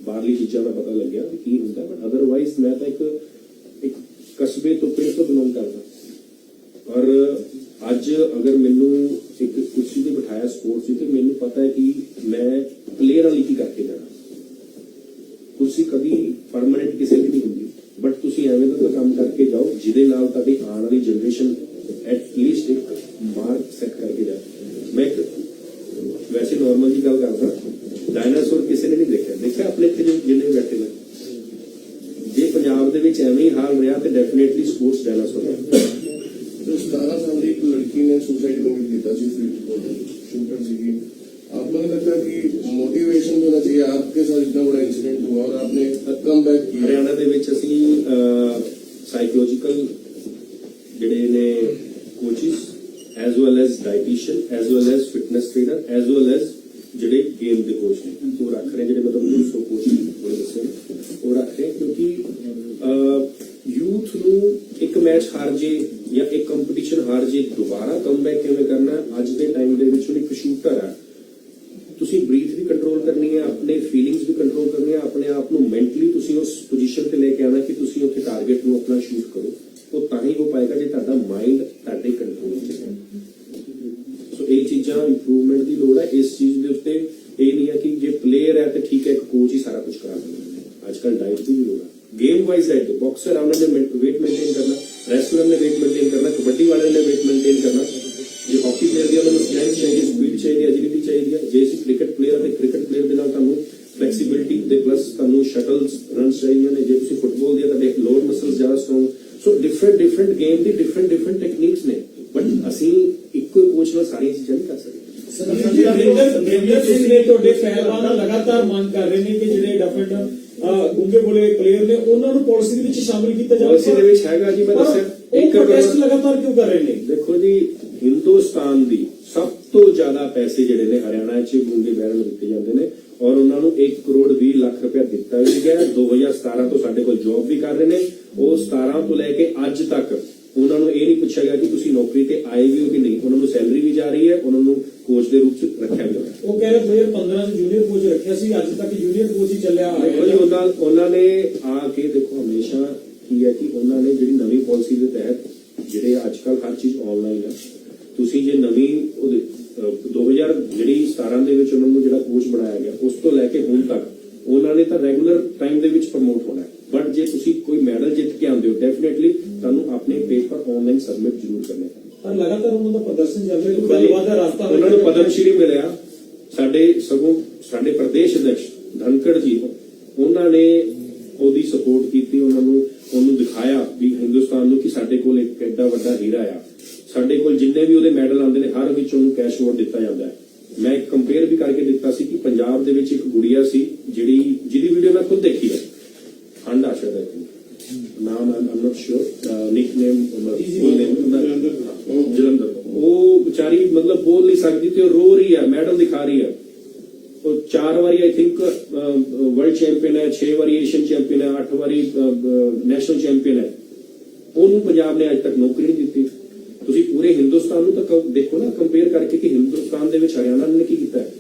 ਬਾਹਰਲੀ ਚੀਜ਼ਾਂ ਦਾ ਪਤਾ ਲੱਗਿਆ ਕਿ ਕੀ ਹੁੰਦਾ ਬਟ ਅਦਰਵਾਈਜ਼ ਮੈਂ ਤਾਂ ਇੱਕ ਕਸਬੇ ਤੋਂ ਪਿੰਡ ਤੋਂ ਬਿਲੋਂਗ ਕਰਦਾ ਔਰ ਅੱਜ ਅਗਰ ਮੈਨੂੰ ਇੱਕ ਕੁਰਸੀ ਤੇ ਬਿਠਾਇਆ ਸਪੋਰਟਸ ਤੇ ਮੈਨੂੰ ਪਤਾ ਹੈ ਕਿ ਮੈਂ ਪਲੇਅਰ ਵਾਲੀ ਕੀ ਕਰਕੇ ਜਾਣਾ ਕੁਰਸੀ ਕਦੀ ਪਰਮਾਨੈਂਟ ਕਿਸੇ ਦੀ ਨਹੀਂ ਹੁੰਦੀ ਬਟ ਤੁਸੀਂ ਐਵੇਂ ਦਾ ਕੰਮ ਕਰਕੇ ਜਾਓ ਜਿਹਦੇ ਨਾਲ ਤੁਹਾਡੀ ਆਉਣ ਵਾਲੀ ਜਨਰੇਸ਼ਨ ਐਟਲੀਸਟ ਇੱਕ ਮਾਰਕ ਸੈੱਟ ਕਰਕੇ ਜਾਏ ਮੈਂ ਵੈਸੇ ਨਾਰਮਲ ਜੀ ਗੱਲ ਕਰਦਾ ਡਾਇਨਾਸੌਰ ਕਿਸੇ ਨੇ ਨਹੀਂ ਦੇਖਿਆ ਆਪਣੇ ਇੱਥੇ ਜਿੰਨੇ ਬੈਠੇ ਨੇ ਜੇ ਪੰਜਾਬ ਦੇ ਵਿੱਚ ਐਵੇਂ ਹੀ ਹਾਲ ਰਿਹਾ ਤੇ ਡੈਫੀਨਿਟਲੀ ਸਪੋਰਟਸ ਡਾਇਨਾਸੌਰ ਹੈ 17 साल की एक लड़की ने सुसाइड कमिट किया शूटर सीगी आपको नहीं लगता कि मोटिवेशन होना चाहिए आपके साथ इतना बड़ा इंसिडेंट हुआ और आपने कम बैक किया ਹਰਿਆਣਾ ਦੇ ਵਿੱਚ ਅਸੀਂ ਸਾਈਕੋਲੋਜੀਕਲ ਜਿਹੜੇ ਨੇ coaches as well as dietitian as well as fitness trainer as well as ਜਿਹੜੇ ਗੇਮ ਦੇ ਕੋਚ ਨੇ ਉਹ ਰੱਖ ਰਹੇ ਜਿਹੜੇ ਮਤਲਬ 200 ਕੋਚ ਬੜੇ ਦੱਸੇ ਨੇ ਉਹ ਰੱਖ ਰਹੇ ਕਿਉਂਕਿ ਯੂਥ ਨੂੰ ਇੱਕ ਮੈਚ ਹਾਰ ਜੇ ਜਾਂ ਇੱਕ ਕੰਪੀਟੀਸ਼ਨ ਹਾਰ ਜੇ ਦੁਬਾਰਾ ਕਮਬੈਕ ਕਿਵੇਂ ਕਰਨਾ ਅੱਜ ਦੇ ਟਾਈਮ ਦੇ ਵਿੱਚ ਹੁਣ ਇੱਕ ਸ਼ੂਟਰ ਹੈ ਤੁਸੀਂ ਬਰੀਥ ਵੀ ਕੰਟਰੋਲ ਕਰਨੀ ਹੈ ਆਪਣੇ ਫੀਲਿੰਗਸ ਵੀ ਕੰਟਰੋਲ ਕਰਨੀ ਹੈ ਆਪਣੇ ਆਪ ਨੂੰ ਮੈਂਟਲੀ ਤੁਸੀਂ ਉਸ ਪੋਜੀਸ਼ਨ ਤੇ ਲੈ ਕੇ ਆਉਣਾ ਕਿ ਤੁਸੀਂ ਉੱਥੇ ਟਾਰਗੇਟ ਨੂੰ ਆਪਣਾ ਸ਼ੂਟ ਕਰੋ ਉਹ ਤਾਂ ਹੀ ਹੋ ਪਾਏਗਾ ਜੇ ਤੁਹਾਡਾ ਮਾਈਂਡ ਤੁਹਾਡੇ ਕੰਟਰੋਲ 'ਚ ਹੈ ਸੋ ਇਹ ਚੀਜ਼ਾਂ ਇੰਪਰੂਵਮੈਂਟ ਦੀ ਲੋੜ ਹੈ ਇਸ ਚੀਜ਼ ਦੇ ਉੱਤੇ ਇਹ ਨਹੀਂ ਹੈ ਕਿ ਜੇ ਪਲੇਅਰ ਹੈ ਤੇ ਠੀਕ ਹੈ ਇੱਕ ਕੋਚ ਹੀ ਸਾਰਾ ਕੁਝ ਕਰਾ ਦਿੰਦਾ ਅੱਜ ਕੱਲ੍ਹ ਡਾਈਟ ਦੀ ਵੀ ਲੋੜ ਹੈ गेम वाइज है बॉक्सर उन्होंने वेट मेंटेन करना रेसलर ने वेट मेंटेन करना कबड्डी वाले ने वेट मेंटेन करना जो हॉकी प्लेयर दी उन्होंने स्ट्रेंथ चाहिए स्पीड चाहिए एजिलिटी चाहिए जे क्रिकेट प्लेयर है क्रिकेट प्लेयर के नाल तुहानू फ्लैक्सीबिलिटी दे प्लस तुहानू शटल्स रन्स चाहिए ने जे तुसी फुटबॉल दी ताडे लोअर मसल्स ज्यादा strong so different game the different techniques ने बट ਅਸੀਂ ਇੱਕੋ ਕੋਚ ਨਾਲ ਸਾਰੀਆਂ ਚੀਜ਼ਾਂ ਨਹੀਂ ਕਰ ਸਕਦੇ ਸੁਰਿੰਦਰ ਸਿੰਘ ਨੇ ਤੁਹਾਡੇ ਪਹਿਲਵਾਨ ਲਗਾਤਾਰ ਮੰਗ ਕਰ ਰਹੇ ਨੇ ਕਿ ਜਿਹੜੇ ਡਿਫਰੈਂਟ ਗੁੰਗੇ ਬੋਲੇ ਪਲੇਅਰ ਨੇ ਉਹਨਾਂ ਨੂੰ ਪਾਲਿਸੀ ਦੇ ਵਿੱਚ ਸ਼ਾਮਿਲ ਕੀਤਾ ਜਾਵੇ ਪਾਲਿਸੀ ਦੇ ਵਿੱਚ ਹੈਗਾ ਜੀ ਮੈਂ ਦੱਸਿਆ ਇੱਕ ਪ੍ਰੋਟੈਸਟ ਲਗਾਤਾਰ ਕਿਉਂ ਕਰ ਰਹੇ ਨੇ ਦੇਖੋ ਜੀ ਹਿੰਦੁਸਤਾਨ ਦੀ ਸਭ ਤੋਂ ਜ਼ਿਆਦਾ ਪੈਸੇ ਜਿਹੜੇ ਨੇ ਹਰਿਆਣਾ 'ਚ ਗੁੰਗੇ ਬਹਿਰਾਂ ਨੂੰ ਦਿੱਤੇ ਜਾਂਦੇ ਨੇ ਔਰ ਉਹਨਾਂ ਨੂੰ 1 ਕਰੋੜ 20 ਲੱਖ ਰੁਪਏ ਦਿੱਤਾ ਵੀ ਗਿਆ 2017 ਤੋਂ ਸਾਡੇ ਕੋਲ ਜੌਬ ਵੀ ਕਰ ਰਹੇ ਨੇ ਉਹ 17 ਤੋਂ ਲੈ ਕੇ ਅੱਜ ਤੱਕ ਉਹਨਾਂ ਨੂੰ ਇਹ ਨਹੀਂ ਪੁੱਛਿਆ ਗਿਆ ਕਿ ਤੁਸੀਂ ਨੌਕਰੀ ਤੇ ਆਏ ਵੀ ਹੋ ਕਿ ਨਹੀਂ ਉਹਨਾਂ ਨੂੰ ਸੈਲਰੀ ਵੀ ਜਾ ਰਹੀ ਹੈ ਉਹਨਾਂ ਨੂੰ ਕੋਚ ਦੇ ਰੂਪ 'ਚ ਰੱਖਿਆ ਗਿਆ ਉਹ ਕਹਿ ਰਹੇ 2015 ਚ ਜੂਨੀਅਰ ਕੋਚ ਰੱਖਿਆ ਸੀ ਅੱਜ ਤੱਕ ਜੂਨੀਅਰ ਕੋਚ ਹੀ ਚੱਲਿਆ ਆ ਦੇਖੋ ਜੀ ਉਹਨਾਂ ਨੇ ਆ ਕੇ ਦੇਖੋ ਹਮੇਸ਼ਾ ਕੀ ਹੈ ਕਿ ਉਹਨਾਂ ਨੇ ਜਿਹੜੀ ਨਵੀਂ ਪਾਲਿਸੀ ਦੇ ਤਹਿਤ ਜਿਹੜੇ ਅੱਜ ਕੱਲ ਹਰ ਚੀਜ਼ ਆਨਲਾਈਨ ਹੈ ਤੁਸੀਂ ਜੇ ਨਵੀਂ 2017 ਦੇ ਵਿੱਚ ਉਹਨਾਂ ਨੂੰ ਜਿਹੜਾ ਕੋਚ ਬਣਾਇਆ ਗਿਆ ਉਸ ਤੋਂ ਲੈ ਕੇ ਹੁਣ ਤੱਕ ਉਹਨਾਂ ਨੇ ਤਾਂ ਰੈਗੂਲਰ ਟਾਈਮ ਦੇ ਵਿੱਚ ਪ੍ਰਮੋਟ ਹੋਣਾ ਹੈ ਬਟ ਜੇ ਤੁਸੀਂ ਕੋਈ ਮੈਡਲ ਜਿੱਤ ਕੇ ਆਉਂਦੇ ਹੋ ਡੈਫੀਨਿਟਲੀ ਤੁਹਾਨੂੰ ਆਪਣੇ ਪੇਪਰ ਆਨਲਾਈਨ ਸਬਮਿਟ ਜ਼ਰੂਰ ਕਰਨੇ ਪਰ ਲਗਾਤਾਰ ਉਹਨਾਂ ਦਾ ਪ੍ਰਦਰਸ਼ਨ ਚੱਲ ਰਿਹਾ ਗੱਲਬਾਤ ਦਾ ਰਸਤਾ ਉਹਨਾਂ ਨੂੰ ਪਦਮ ਸ਼੍ਰੀ ਮਿਲਿਆ ਸਾਡੇ ਪ੍ਰਦੇਸ਼ ਅਧਿਕਸ਼ ਧਨਕੜ ਜੀ ਉਹਨਾਂ ਨੇ ਉਹਦੀ ਸਪੋਰਟ ਕੀਤੀ ਉਹਨੂੰ ਦਿਖਾਇਆ ਵੀ ਹਿੰਦੁਸਤਾਨ ਨੂੰ ਕਿ ਸਾਡੇ ਕੋਲ ਇੱਕ ਐਡਾ ਵੱਡਾ ਹੀਰਾ ਆ ਸਾਡੇ ਕੋਲ ਜਿੰਨੇ ਵੀ ਉਹਦੇ ਮੈਡਲ ਆਉਂਦੇ ਨੇ ਹਰ ਵਿੱਚ ਉਹਨੂੰ ਕੈਸ਼ ਅਵਾਰਡ ਦਿੱਤਾ ਜਾਂਦਾ ਹੈ ਮੈਂ ਇੱਕ ਕੰਪੇਅਰ ਵੀ ਕਰਕੇ ਦਿੱਤਾ ਸੀ ਕਿ ਪੰਜਾਬ ਦੇ ਵਿੱਚ ਇੱਕ ਗੁੜੀਆ ਸੀ ਜਿਹਦੀ ਵੀਡੀਓ ਮੈਂ ਖੁਦ ਦੇਖੀ ਹੈ ਖੰਡ ਆਸ਼ਾ ਦਾ ਨਾਮ ਆਮ ਨਾਟ ਸ਼ੋਰ ਨਿਕਨੇਮ ਜਲੰਧਰ ਉਹ ਵਿਚਾਰੀ ਮਤਲਬ ਬੋਲ ਨਹੀਂ ਸਕਦੀ ਤੇ ਉਹ ਰੋ ਰਹੀ ਹੈ ਮੈਡਲ ਦਿਖਾ ਰਹੀ ਹੈ ਉਹ 4 ਵਾਰੀ ਆਈ ਥਿੰਕ ਵਰਲਡ ਚੈਂਪੀਅਨ ਹੈ 6 ਵਾਰੀ ਏਸ਼ੀਅਨ ਚੈਂਪੀਅਨ ਹੈ 8 ਵਾਰੀ ਨੈਸ਼ਨਲ ਚੈਂਪੀਅਨ ਹੈ ਉਹਨੂੰ ਪੰਜਾਬ ਨੇ ਅੱਜ ਤੱਕ ਨੌਕਰੀ ਨਹੀਂ ਦਿੱਤੀ ਤੁਸੀਂ ਪੂਰੇ ਹਿੰਦੁਸਤਾਨ ਨੂੰ ਤਾਂ ਦੇਖੋ ਨਾ ਕੰਪੇਅਰ ਕਰਕੇ ਕਿ ਹਿੰਦੁਸਤਾਨ ਦੇ ਵਿੱਚ ਹਰਿਆਣਾ ਨੇ ਕੀ ਕੀਤਾ ਹੈ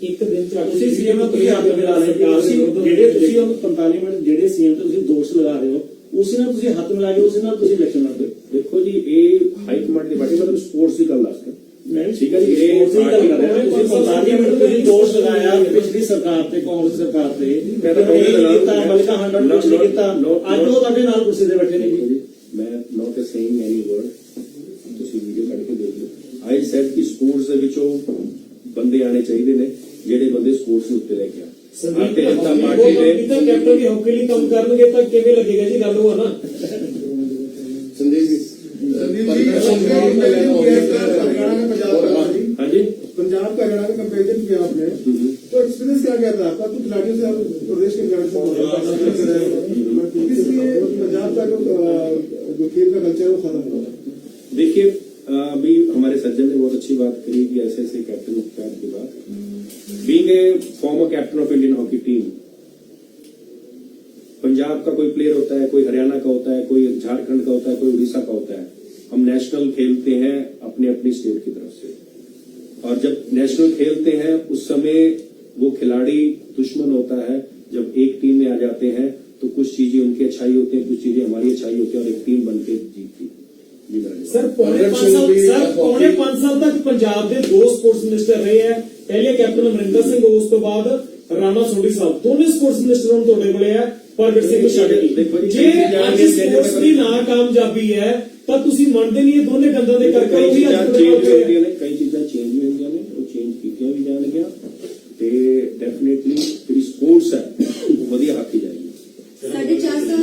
ਇੱਕ ਦਿਨ ਚ ਤੁਸੀਂ ਸੀਐਮ ਨੂੰ ਤੁਸੀਂ ਹੱਥ ਮਿਲਾ ਰਹੇ ਜਿਹੜੇ ਤੁਸੀਂ ਉਹ 45 ਮਿੰਟ ਜਿਹੜੇ ਸੀਐਮ ਤੇ ਤੁਸੀਂ ਦੋਸ਼ ਲਗਾ ਰਹੇ ਹੋ ਉਸੇ ਨਾਲ ਤੁਸੀਂ ਹੱਥ ਮਿਲਾ ਕੇ ਉਸੇ ਨਾਲ ਤੁਸੀਂ ਇਲੈਕਸ਼ਨ ਲੜਦੇ ਦੇਖੋ ਜੀ ਇਹ ਹਾਈ ਕਮਾਂਡ ਦੀ ਬਾਟੀ ਮਤਲਬ ਸਪੋਰਟਸ ਦੀ ਗੱਲ ਦੱਸਦਾ ਮੈਂ ਠੀਕ ਹੈ ਜੀ ਇਹ ਸਹੀ ਗੱਲ ਕਰ ਰਹੇ ਹੋ ਤੁਸੀਂ 45 ਮਿੰਟ ਤੁਸੀਂ ਦੋਸ਼ ਲਗਾਇਆ ਪਿਛਲੀ ਸਰਕਾਰ ਤੇ ਕਾਂਗਰਸ ਸਰਕਾਰ ਤੇ ਮੈਂ ਤਾਂ ਮਲਿਕਾ 100 ਕੁਝ ਨਹੀਂ ਕੀਤਾ ਅੱਜ ਉਹ ਤੁਹਾਡੇ ਨਾਲ ਕੁਰਸੀ ਤੇ ਬੈਠੇ ਨੇ ਜੀ ਮੈਂ ਨਾਟ ਸੇਇੰਗ ਐਨੀ ਵਰਡ ਤੁਸੀਂ ਵੀਡੀਓ ਕੱਢ ਕੇ ਦੇਖ ਲਓ ਆਈ ਸੈਡ ਕਿ ਸਪੋਰਟਸ ਦੇ ਵਿੱਚੋਂ ਬੰਦੇ ਆਣੇ ਚਾਹੀਦੇ ਨੇ ਜਿਹੜੇ ਬੰਦੇ ਸਪੋਰਟਸ ਨੂੰ ਉੱਤੇ ਲੈ ਕੇ ਆਣ ਭਾਰਤੀ ਜਨਤਾ ਪਾਰਟੀ ਦੇ ਕੈਪਟਨ ਵੀ ਹਾਕੀ ਲਈ ਕੰਮ ਕਰਨਗੇ ਤਾਂ ਕਿਵੇਂ ਲੱਗੇਗਾ ਜੀ ਗੱਲ ਉਹ ਆ ਨਾ संदीप जी हाँ जी पंजाब का हरियाणा का कंपेरिजन किया आपने तो एक्सपीरियंस क्या था आपका तो खिलाड़ियों से प्रदेश के इसलिए पंजाब का जो खेल का कल्चर है वो खत्म हो गया देखिए अभी हमारे सज्जन ने बहुत अच्छी बात करी कि ऐसे कैप्टन की बात being a former captain of Indian hockey team Punjab का कोई प्लेयर होता है कोई हरियाणा का होता है कोई झारखंड का होता है कोई उड़ीसा का होता है हम नेशनल खेलते हैं अपने अपनी स्टेट की तरफ से, और जब नेशनल खेलते हैं उस समय वो खिलाड़ी दुश्मन होता है। जब एक टीम में आ जाते हैं तो कुछ चीजें उनकी अच्छाई होती हैं, कुछ चीजें हमारी अच्छाई होती है, और एक टीम बनके जीतती है। जी मेरा जवाब। सर पौने 5 साल तक पंजाब ਦੇ 2 ਸਪੋਰਟਸ ਮਿਨਿਸਟਰ ਰਹੇ ਹੈ। ਪਹਿਲੇ ਕੈਪਟਨ ਅਮਰਿੰਦਰ ਸਿੰਘ, ਉਸ ਤੋਂ ਬਾਅਦ ਰਾਣਾ ਸੋਢੀ ਸਾਹਿਬ, ਦੋਨੇ ਸਪੋਰਟਸ ਮਿਨਿਸਟਰ ਹੁਣ ਤੁਹਾਡੇ ਕੋਲੇ ਹੈ ਪ੍ਰਗਟ ਸਿੰਘ ਛੱਡ ਕੇ। ਜੇ ਅੱਜ ਸਪੋਰਟਸ ਦੀ ਨਾਕਾਮਯਾਬੀ ਹੈ ਤਾਂ ਤੁਸੀਂ ਮੰਨਦੇ ਨਹੀਂ ਇਹ ਦੋਨੇ ਗੰਦਾਂ ਦੇ ਕਰਕੇ ਕਈ ਵੀ ਚੀਜ਼ਾਂ ਅੱਜ ਚੇਂਜ ਹੁੰਦੀਆਂ ਨੇ, ਕਈ ਚੀਜ਼ਾਂ ਚੇਂਜ ਵੀ ਹੁੰਦੀਆਂ ਨੇ, ਉਹ ਚੇਂਜ ਕੀਤੀਆਂ ਵੀ ਜਾਣਗੀਆਂ ਤੇ ਡੈਫੀਨਿਟਲੀ ਜਿਹੜੀ ਸਪੋਰਟਸ ਹੈ ਉਹ ਵਧੀਆ ਹਾਕੀ ਜਾਏਗੀ। 4.5 साल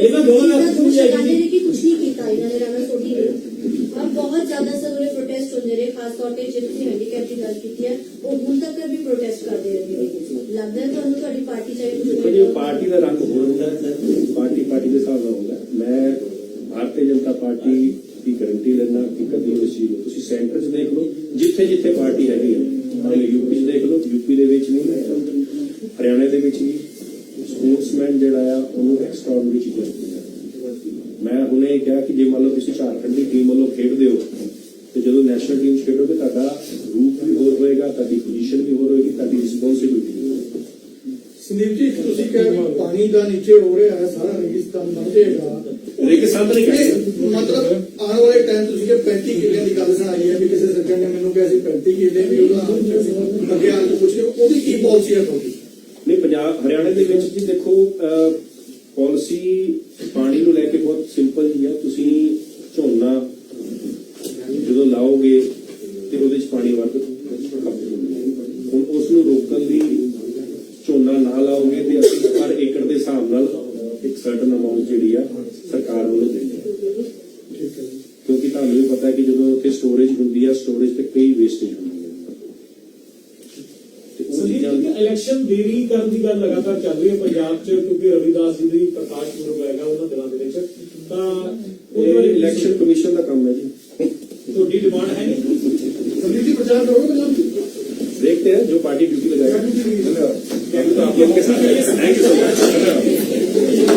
ਇਹ ਤਾਂ ਦੋਨਾਂ ਦਾ दोष लगाने ने कि कुछ नहीं किया इन्होंने राणा सोढी ने। अब बहुत ज्यादा सर उन्हें प्रोटेस्ट होते रहे, खासतौर पर जिन्होंने हैंडीकैप की गल की है वो हुण तक भी प्रोटेस्ट करते रहे। लगता है ਤੁਹਾਨੂੰ ਤੁਹਾਡੀ ਪਾਰਟੀ ਚਾਹੀਦੀ ਦੇਖੋ ਜੀ, ਪਾਰਟੀ ਦਾ ਰੰਗ ਹੋ ਹੁੰਦਾ ਹੈ, ਪਾਰਟੀ ਦੇ ਹਿਸਾਬ ਨਾਲ ਹੁੰਦਾ। ਮੈਂ ਭਾਰਤੀ ਜਨਤਾ ਪਾਰਟੀ ਦੀ ਗਰੰਟੀ ਲੈਣਾ ਕਿ ਕਦੀ ਇਸ ਚੀਜ਼ ਨੂੰ ਤੁਸੀਂ ਸੈਂਟਰ 'ਚ ਦੇਖ ਲਓ, ਜਿੱਥੇ ਪਾਰਟੀ ਹੈਗੀ ਹੈ, ਭਾਵੇਂ ਯੂਪੀ 'ਚ ਦੇਖ ਲਓ, ਯੂਪੀ ਦੇ ਵਿੱਚ ਨਹੀਂ, ਹਰਿਆਣੇ ਦੇ ਵਿੱਚ ਵੀ ਸਪੋਰਟਸਮੈਨ ਜਿਹੜਾ ਆ ਉਹਨੂੰ ਐਕਸਟਰਾਆਰਡੀਨਰੀ ਚੀਜ਼ਾਂ ਹੁੰਦੀਆਂ। ਮੈਂ ਹੁਣੇ ਇਹ ਕਿਹਾ ਕਿ ਜੇ ਮੰਨ ਲਓ ਤੁਸੀਂ ਝਾਰਖੰਡ ਦੀ ਟੀਮ ਵੱਲੋਂ ਖੇਡਦੇ ਹੋ ਤੇ ਜਦੋਂ ਨੈਸ਼ਨਲ ਟੀਮ 'ਚ ਖੇਡੋਗੇ ਤੁਹਾਡਾ ਰੂਪ ਵੀ ਹੋਰ ਹੋਏਗਾ, ਤੁਹਾਡੀ ਪੋਜੀਸ਼ਨ ਵੀ ਹੋਰ ਹੋਏਗੀ, ਤੁਹਾਡੀ ਰਿਸਪੌਂਸਿਬਿਲਿਟੀ ਵੀ ਹੋਏਗੀ। ਸੰਦੀਪ ਜੀ, ਤੁਸੀਂ ਕਹਿੰਦੇ ਪਾਣੀ ਦਾ ਨੀਚੇ ਹੋ ਰਿਹਾ ਹੈ, ਸਾਰਾ ਰੇਗਿਸਤਾਨ ਬਣ ਜਾਏਗਾ। ਰੇਗਿਸਤਾਨ ਤਾਂ ਨਹੀਂ ਕਹਿੰਦੇ, ਮਤਲਬ ਆਉਣ ਵਾਲੇ ਟਾਈਮ ਤੁਸੀਂ ਕਿ 35 ਕਿੱਲਿਆਂ ਦੀ ਗੱਲ ਸੁਣਾਈ ਹੈ ਵੀ ਕਿਸੇ ਸਰਕਾਰ ਨੇ ਮੈਨੂੰ ਕਿਹਾ ਸੀ 35 ਕਿੱਲੇ ਵੀ ਉਹਦਾ ਅੱਗੇ ਆ ਕੇ ਪੁੱਛ ਕੇ ਉਹਦੀ ਕੀ ਪਾਲਿਸੀ ਹੈ ਤੁਹਾਡੀ? ਨਹੀਂ, ਪੰਜਾਬ ਹਰਿਆਣੇ ਦੇ ਵਿੱਚ ਜੀ ਦੇਖੋ ਪਾਲਿਸੀ ਪਾਣੀ ਨੂੰ ਲੈ ਕੇ ਬਹੁਤ ਸਿੰਪਲ ਜੀ ਆ। ਤੁਸੀਂ ਝੋਨਾ ਜਦੋਂ ਲਾਓਗੇ ਤੇ ਉਹਦੇ ਚ ਪਾਣੀ ਵੱਧ ਹੁਣ ਉਸ ਨੂੰ ਰੋਕਣ ਲਈ ਝੋਨਾ ਨਾ ਲਾਓਗੇ ਤੇ ਅਸੀਂ ਹਰ ਏਕੜ ਦੇ ਹਿਸਾਬ ਨਾਲ ਇੱਕ ਸਰਟਨ ਅਮਾਉਂਟ ਜਿਹੜੀ ਆ ਸਰਕਾਰ ਵੱਲੋਂ ਦਿੰਦੇ ਆ, ਕਿਉਂਕਿ ਤੁਹਾਨੂੰ ਵੀ ਪਤਾ ਹੈ ਕਿ ਜਦੋਂ ਉੱਥੇ ਸਟੋਰੇਜ ਹੁੰਦੀ ਆ, ਸਟੋਰੇਜ ਤੇ ਕਈ ਵੇਸਟੇਜ ਹੁੰਦੀ ਹੈ ਤੇ ਉਹ ਚੀਜ਼ਾਂ ਇਲੈਕਸ਼ਨ ਦੇਰੀ ਕਰਨ ਦੀ ਗੱਲ ਲਗਾਤਾਰ ਚੱਲ ਰਹੀ ਹੈ ਪੰਜਾਬ 'ਚ, ਕਿਉਂਕਿ ਰਵਿਦਾਸ ਜੀ ਦੀ ਪ੍ਰਕਾਸ਼ ਪੁਰਬ ਹੋਏਗਾ ਉਹਨਾਂ ਦਿਨਾਂ ਦੇ ਵਿੱਚ, ਤਾਂ ਉਹਦੇ ਬਾਰੇ ਇਲੈਕਸ਼ਨ ਕਮਿਸ਼ਨ ਦਾ ਕੰਮ ਹੈ ਜੀ। ਤੁਹਾਡੀ ਡਿਮਾਂਡ ਹੈ ਨਹੀਂ? ਸੰਦੀਪ ਜੀ, ਪ੍ਰਚਾਰ ਕਰੋਗੇ ਪੰਜਾਬ 'ਚ? देखते हैं जो पार्टी ड्यूटी लगाएगी। क्या ड्यूटी? धन्यवाद। आप लोगों के साथ थैंक यू सो मच।